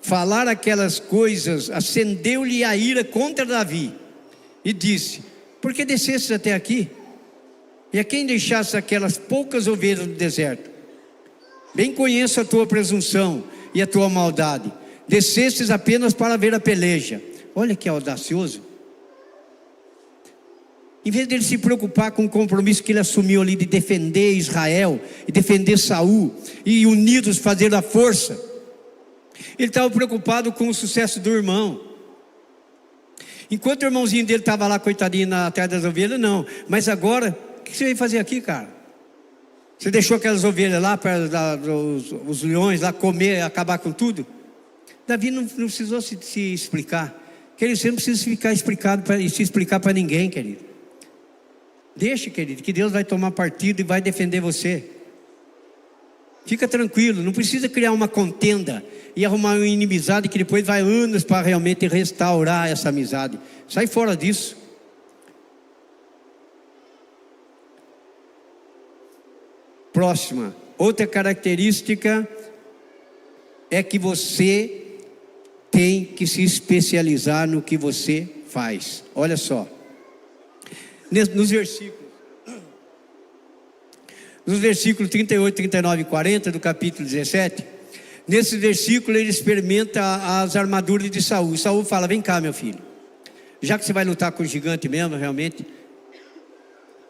falar aquelas coisas, acendeu-lhe a ira contra Davi, e disse: por que descestes até aqui? E a quem deixaste aquelas poucas ovelhas no deserto? Bem conheço a tua presunção e a tua maldade. Descestes apenas para ver a peleja. Olha que audacioso. Em vez dele se preocupar com o compromisso que ele assumiu ali de defender Israel e defender Saul, e unidos fazer a força, ele estava preocupado com o sucesso do irmão. Enquanto o irmãozinho dele estava lá, coitadinho, atrás das ovelhas, não. Mas agora, o que você veio fazer aqui, cara? Você deixou aquelas ovelhas lá, para os leões lá comer, acabar com tudo? Davi não precisou se explicar. Querido, você não precisa se explicar para ninguém, querido. Deixa, querido, que Deus vai tomar partido e vai defender você. Fica tranquilo, não precisa criar uma contenda e arrumar uma inimizade que depois vai anos para realmente restaurar essa amizade. Sai fora disso. Próxima, outra característica é que você tem que se especializar no que você faz. Olha só, nos versículos 38, 39 e 40 do capítulo 17, nesse versículo ele experimenta as armaduras de Saul. Saul fala: vem cá, meu filho, já que você vai lutar com o gigante mesmo, realmente,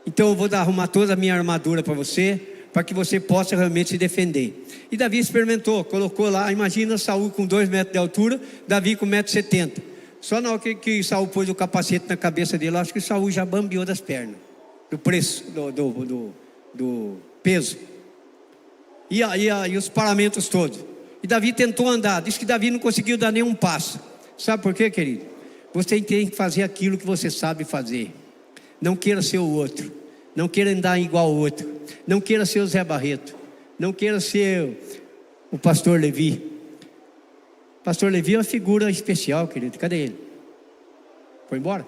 então eu vou arrumar toda a minha armadura para você, para que você possa realmente se defender. E Davi experimentou, colocou lá. Imagina Saul com 2 metros de altura, Davi com 1,70 m. Só na hora que Saul pôs o capacete na cabeça dele, acho que Saul já bambeou das pernas, do preço, do peso, e os paramentos todos. E Davi tentou andar, disse que Davi não conseguiu dar nenhum passo. Sabe por quê, querido? Você tem que fazer aquilo que você sabe fazer. Não queira ser o outro, não queira andar igual ao outro, não queira ser o Zé Barreto, não queira ser o pastor Levi. Pastor Levi é uma figura especial, querido. Cadê ele? Foi embora?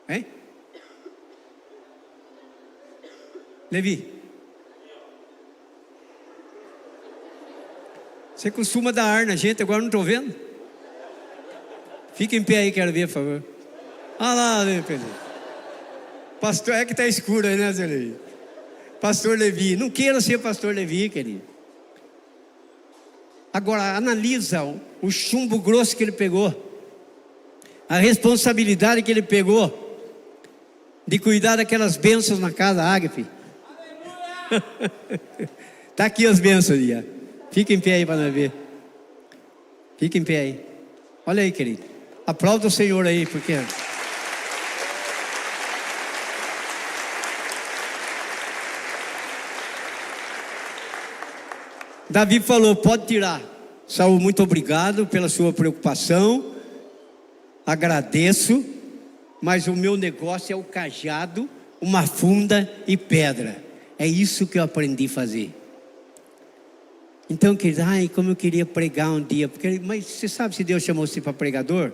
Hein? Levi, você costuma dar ar na gente, agora não estou vendo? Fica em pé aí, quero ver, por favor. Ah lá, Pedro. Pastor, é que está escuro aí, né, Zé Levi? Pastor Levi, não queira ser pastor Levi, querido. Agora, analisa o chumbo grosso que ele pegou, a responsabilidade que ele pegou de cuidar daquelas bênçãos na casa Ágape. Está aqui as bênçãos ali, ó. Fica em pé aí para nós ver. Fica em pé aí. Olha aí, querido. Aplauda o Senhor aí, porque Davi falou: pode tirar. Saul, muito obrigado pela sua preocupação, agradeço, mas o meu negócio é o cajado, uma funda e pedra. É isso que eu aprendi a fazer. Então, querido, como eu queria pregar um dia, mas você sabe se Deus chamou você para pregador?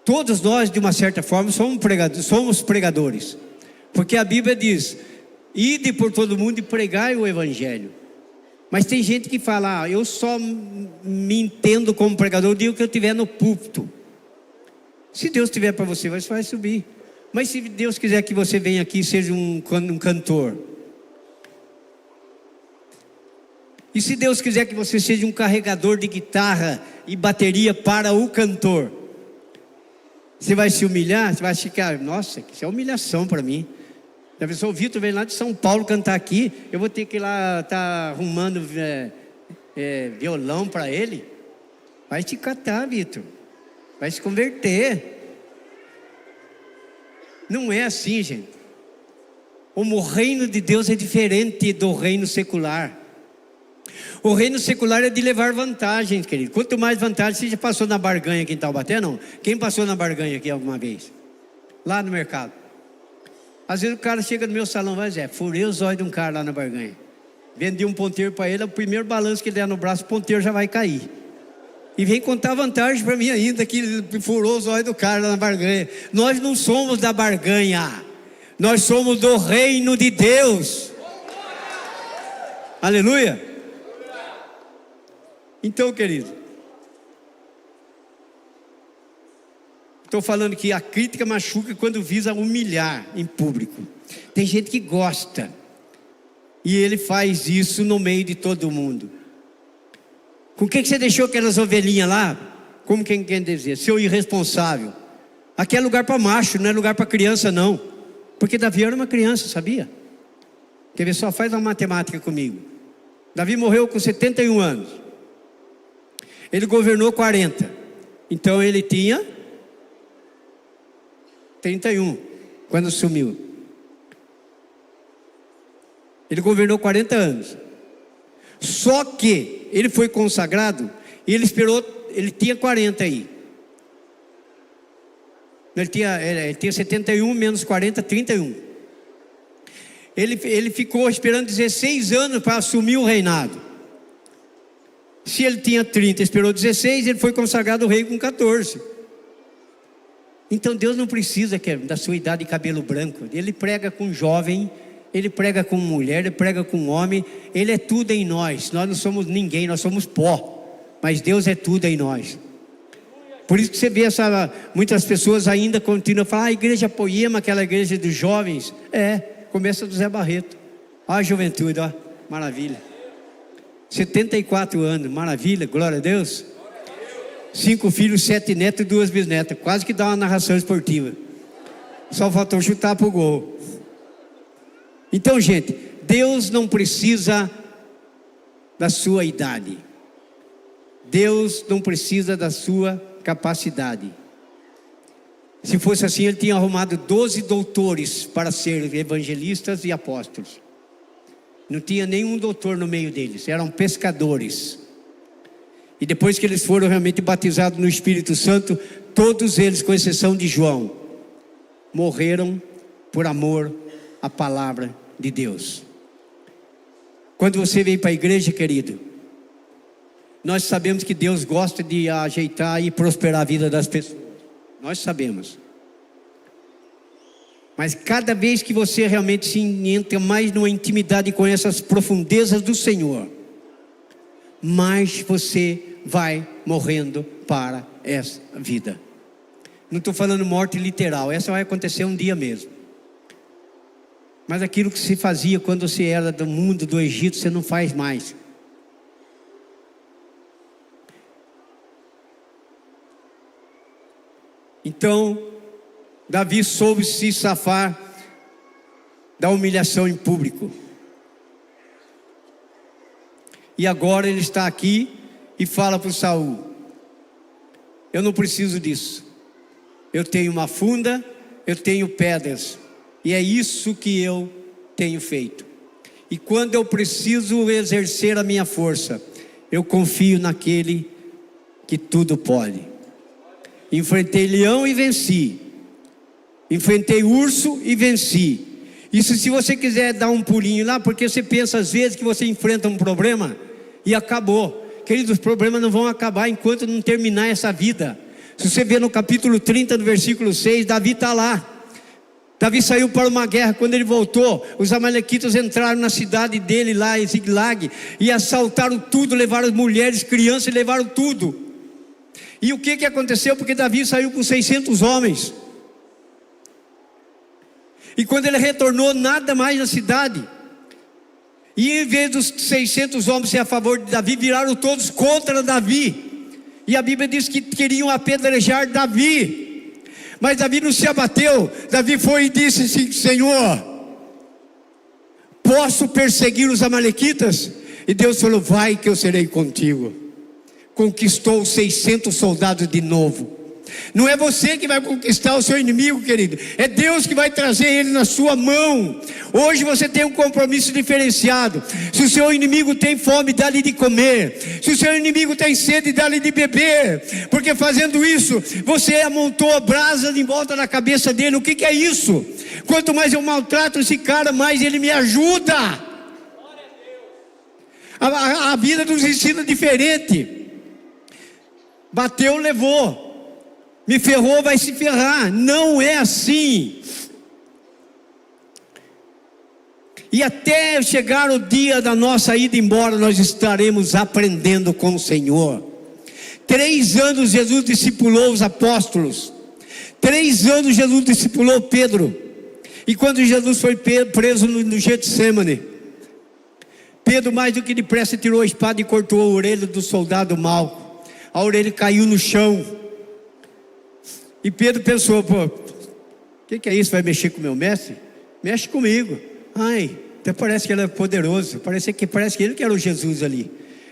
Todos nós, de uma certa forma, somos pregadores, porque a Bíblia diz: ide por todo mundo e pregai o evangelho. Mas tem gente que fala: eu só me entendo como pregador o dia que eu estiver no púlpito. Se Deus tiver para você, você vai subir. Mas se Deus quiser que você venha aqui e seja um cantor, e se Deus quiser que você seja um carregador de guitarra e bateria para o cantor, você vai se humilhar? Você vai ficar: nossa, isso é humilhação para mim. A pessoa, o Vitor vem lá de São Paulo cantar aqui, eu vou ter que ir lá estar arrumando violão para ele. Vai te catar, Vitor. Vai se converter. Não é assim, gente. O reino de Deus é diferente do reino secular. O reino secular é de levar vantagem, querido. Quanto mais vantagem, você já passou na barganha aqui em Taubaté, não? Quem passou na barganha aqui alguma vez? Lá no mercado. Às vezes o cara chega no meu salão, vai dizer, furei os olhos de um cara lá na barganha. Vendi um ponteiro para ele, o primeiro balanço que ele der no braço, o ponteiro já vai cair. E vem contar vantagem para mim ainda, que ele furou os olhos do cara lá na barganha. Nós não somos da barganha. Nós somos do reino de Deus. Aleluia. Então, querido, estou falando que a crítica machuca quando visa humilhar em público. Tem gente que gosta, e ele faz isso no meio de todo mundo. Com que você deixou aquelas ovelhinhas lá? Como quem quer dizer? Seu irresponsável. Aqui é lugar para macho, não é lugar para criança não. Porque Davi era uma criança, sabia? Quer ver, só faz uma matemática comigo. Davi morreu com 71 anos. Ele governou 40. Então ele tinha 31 quando sumiu. Ele governou 40 anos. Só que ele foi consagrado e ele esperou, ele tinha 40 aí. Ele tinha 71 menos 40, 31. Ele ficou esperando 16 anos para assumir o reinado. Se ele tinha 30, esperou 16, ele foi consagrado rei com 14. Então Deus não precisa da sua idade de cabelo branco. Ele prega com jovem, ele prega com mulher, ele prega com homem. Ele é tudo em nós. Nós não somos ninguém, nós somos pó. Mas Deus é tudo em nós. Por isso que você vê muitas pessoas ainda continuam a falar, a igreja Poema, aquela igreja dos jovens. Começa do Zé Barreto. Olha a juventude, ó, maravilha. 74 anos, maravilha, glória a Deus. 5 filhos, 7 netos e 2 bisnetas. Quase que dá uma narração esportiva. Só faltou chutar pro gol. Então, gente, Deus não precisa da sua idade. Deus não precisa da sua capacidade. Se fosse assim, ele tinha arrumado 12 doutores para ser evangelistas e apóstolos. Não tinha nenhum doutor no meio deles, eram pescadores. E depois que eles foram realmente batizados no Espírito Santo, todos eles, com exceção de João, morreram por amor à palavra de Deus. Quando você vem para a igreja, querido, nós sabemos que Deus gosta de ajeitar e prosperar a vida das pessoas. Nós sabemos. Mas cada vez que você realmente se entra mais numa intimidade e conhece as profundezas do Senhor, mais você vai morrendo para essa vida. Não estou falando morte literal, essa vai acontecer um dia mesmo. Mas aquilo que se fazia quando você era do mundo do Egito, você não faz mais. Então, Davi soube se safar da humilhação em público. E agora ele está aqui e fala para o Saul: eu não preciso disso. Eu tenho uma funda, eu tenho pedras, e é isso que eu tenho feito. E quando eu preciso exercer a minha força, eu confio naquele que tudo pode. Enfrentei leão e venci. Enfrentei urso e venci. Isso se você quiser dar um pulinho lá, porque você pensa às vezes que você enfrenta um problema e acabou. Queridos, os problemas não vão acabar enquanto não terminar essa vida. Se você ver no capítulo 30, no versículo 6, Davi está lá. Davi saiu para uma guerra. Quando ele voltou, os amalequitas entraram na cidade dele lá em Ziglag e assaltaram tudo, levaram as mulheres, crianças e levaram tudo. E o que aconteceu? Porque Davi saiu com 600 homens. E quando ele retornou, nada mais na cidade. E em vez dos 600 homens ser a favor de Davi, viraram todos contra Davi. E a Bíblia diz que queriam apedrejar Davi. Mas Davi não se abateu. Davi foi e disse assim: Senhor, posso perseguir os amalequitas? E Deus falou: vai que eu serei contigo. Conquistou 600 soldados de novo. Não é você que vai conquistar o seu inimigo, querido. É Deus que vai trazer ele na sua mão. Hoje você tem um compromisso diferenciado. Se o seu inimigo tem fome, dá-lhe de comer. Se o seu inimigo tem sede, dá-lhe de beber. Porque fazendo isso, você amontou a brasa em volta da cabeça dele. O que é isso? Quanto mais eu maltrato esse cara, mais ele me ajuda. A vida nos ensina diferente. Bateu, levou. Me ferrou, vai se ferrar. Não é assim. E até chegar o dia da nossa ida embora, nós estaremos aprendendo com o Senhor. 3 anos Jesus discipulou os apóstolos. 3 anos Jesus discipulou Pedro. E quando Jesus foi preso no Getsemane, Pedro, mais do que depressa, tirou a espada e cortou a orelha do soldado mau. A orelha caiu no chão. E Pedro pensou: pô, o que é isso? Vai mexer com o meu mestre? Mexe comigo. Ai, até parece que ele é poderoso. Parece que ele que era o Jesus ali.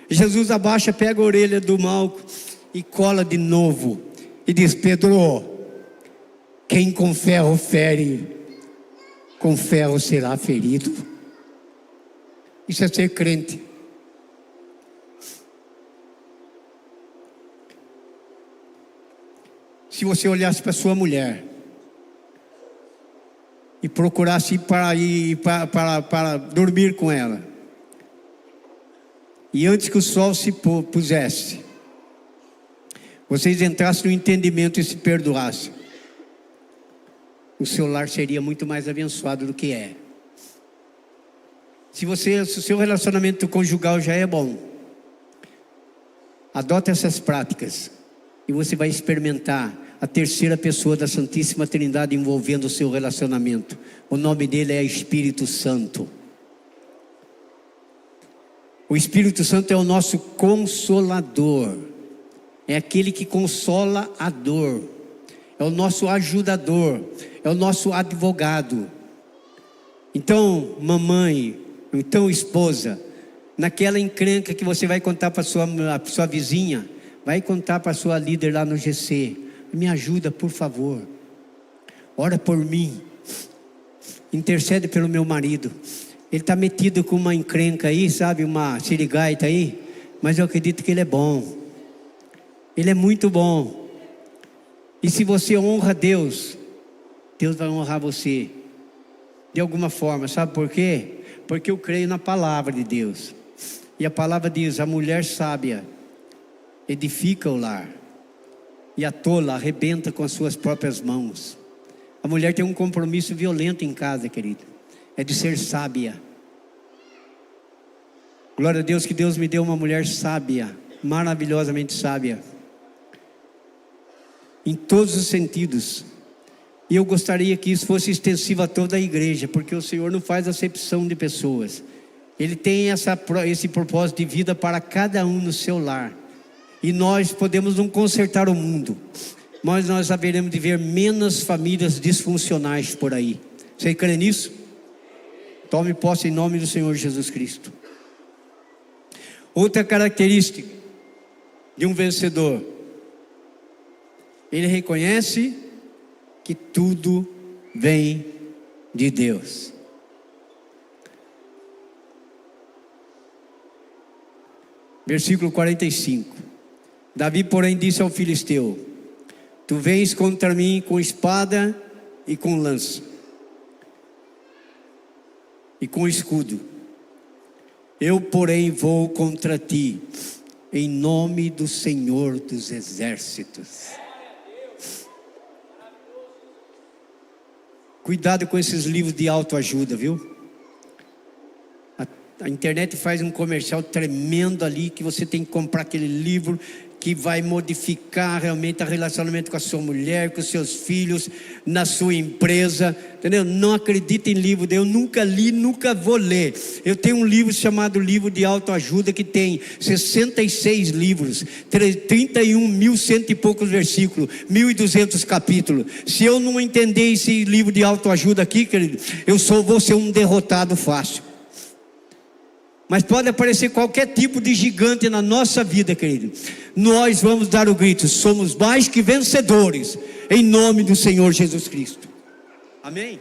Jesus abaixa, pega a orelha do Malco e cola de novo. E diz: Pedro, quem com ferro fere, com ferro será ferido. Isso é ser crente. Se você olhasse para sua mulher e procurasse ir para dormir com ela, e antes que o sol se pusesse, vocês entrassem no entendimento e se perdoassem, o seu lar seria muito mais abençoado do que é. Se o seu relacionamento conjugal já é bom, adote essas práticas e você vai experimentar a terceira pessoa da Santíssima Trindade envolvendo o seu relacionamento. O nome dele é Espírito Santo. O Espírito Santo é o nosso consolador. É aquele que consola a dor. É o nosso ajudador. É o nosso advogado. Então, mamãe, então esposa, naquela encrenca que você vai contar para sua vizinha, vai contar para sua líder lá no GC: me ajuda, por favor. Ora por mim. Intercede pelo meu marido. Ele está metido com uma encrenca aí, sabe? Uma sirigaita aí. Mas eu acredito que ele é bom. Ele é muito bom. E se você honra Deus, Deus vai honrar você. De alguma forma, sabe por quê? Porque eu creio na palavra de Deus. E a palavra diz: a mulher sábia edifica o lar, e a tola arrebenta com as suas próprias mãos. A mulher tem um compromisso violento em casa, querido. É de ser sábia. Glória a Deus que Deus me deu uma mulher sábia, maravilhosamente sábia, em todos os sentidos. E eu gostaria que isso fosse extensivo a toda a igreja, porque o Senhor não faz acepção de pessoas. Ele tem esse propósito de vida para cada um no seu lar. E nós podemos não consertar o mundo, mas nós haveremos de ver menos famílias disfuncionais por aí. Você crê nisso? Tome posse em nome do Senhor Jesus Cristo. Outra característica de um vencedor: ele reconhece que tudo vem de Deus. Versículo 45. Davi, porém, disse ao filisteu: tu vens contra mim com espada e com lança e com escudo. Eu, porém, vou contra ti em nome do Senhor dos Exércitos. Cuidado com esses livros de autoajuda, viu? A internet faz um comercial tremendo ali, que você tem que comprar aquele livro que vai modificar realmente o relacionamento com a sua mulher, com os seus filhos, na sua empresa, entendeu? Não acredita em livro, eu nunca li, nunca vou ler. Eu tenho um livro chamado Livro de Autoajuda, que tem 66 livros, 31.100 e poucos versículos, 1.200 capítulos. Se eu não entender esse livro de autoajuda aqui, querido, vou ser um derrotado fácil. mas pode aparecer qualquer tipo de gigante na nossa vida, querido. Nós vamos dar o grito: somos mais que vencedores, em nome do Senhor Jesus Cristo. Amém?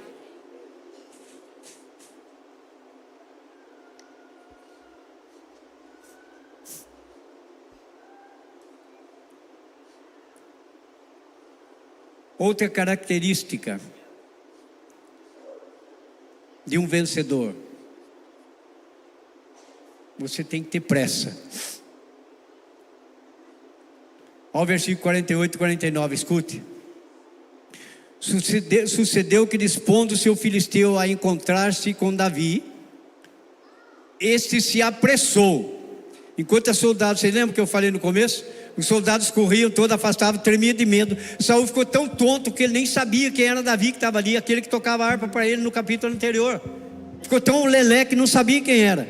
Outra característica de um vencedor: você tem que ter pressa. Olha o versículo 48 e 49, escute. Sucedeu que, dispondo seu filisteu a encontrar-se com Davi, este se apressou. Enquanto os soldados, vocês lembram que eu falei no começo? Os soldados corriam, todos afastavam, tremia de medo. Saul ficou tão tonto que ele nem sabia quem era Davi que estava ali, aquele que tocava a harpa para ele no capítulo anterior. Ficou tão lelé que não sabia quem era.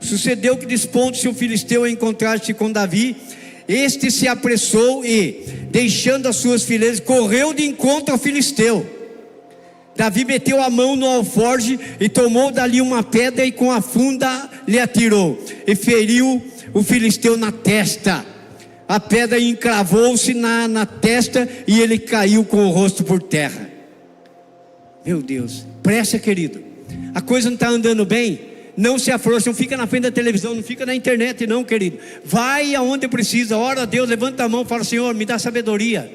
Sucedeu que, dispondo-se o filisteu a encontrar-se com Davi, este se apressou e, deixando as suas fileiras, correu de encontro ao filisteu. Davi meteu a mão no alforje e tomou dali uma pedra e com a funda lhe atirou e feriu o filisteu na testa. A pedra encravou-se na testa e ele caiu com o rosto por terra. Meu Deus, pressa, querido. A coisa não está andando bem, não se afrouxa, não fica na frente da televisão, não fica na internet não, querido. Vai aonde precisa, ora a Deus, levanta a mão e fala: Senhor, me dá sabedoria.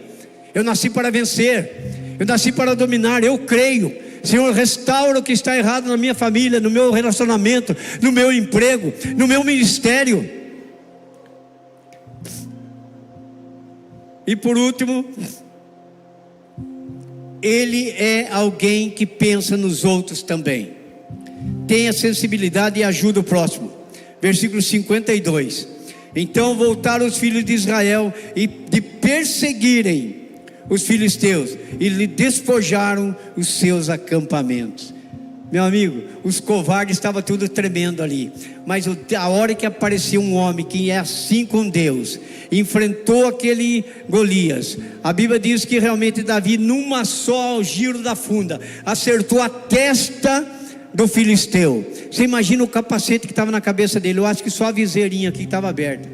Eu nasci para vencer, eu nasci para dominar, eu creio. Senhor, restaura o que está errado na minha família, no meu relacionamento, no meu emprego, no meu ministério. E por último, ele é alguém que pensa nos outros também. Tenha sensibilidade e ajuda o próximo. Versículo 52. Então voltaram os filhos de Israel e de perseguirem os filisteus e lhe despojaram os seus acampamentos. Meu amigo, os covardes estavam tudo tremendo ali, mas a hora que apareceu um homem que é assim com Deus, enfrentou aquele Golias, a Bíblia diz que realmente Davi, numa só giro da funda, acertou a testa do filisteu. Você imagina o capacete que estava na cabeça dele? Eu acho que só a viseirinha aqui estava aberta,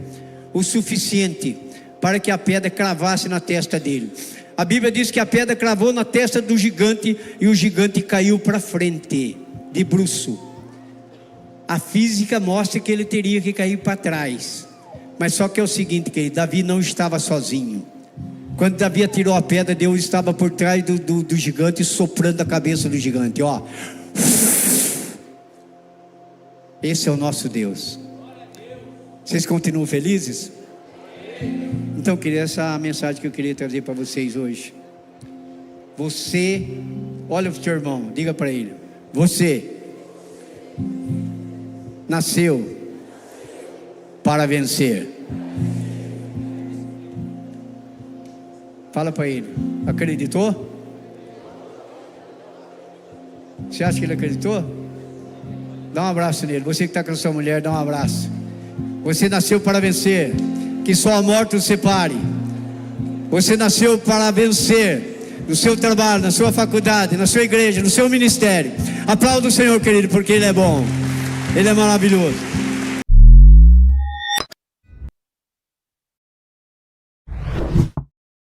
o suficiente para que a pedra cravasse na testa dele. A Bíblia diz que a pedra cravou na testa do gigante e o gigante caiu para frente, de bruço. A física mostra que ele teria que cair para trás, mas só que é o seguinte, que Davi não estava sozinho. Quando Davi atirou a pedra, Deus estava por trás do gigante, soprando a cabeça do gigante, ó. Esse é o nosso Deus. Vocês continuam felizes? Então, queria essa mensagem que eu queria trazer para vocês hoje. Você, olha para o seu irmão, diga para ele: você nasceu para vencer. Fala para ele: acreditou? Você acha que ele acreditou? Dá um abraço nele. Você que está com a sua mulher, dá um abraço. Você nasceu para vencer. Que só a morte o separe. Você nasceu para vencer no seu trabalho, na sua faculdade, na sua igreja, no seu ministério. Aplauda o Senhor, querido, porque Ele é bom, Ele é maravilhoso.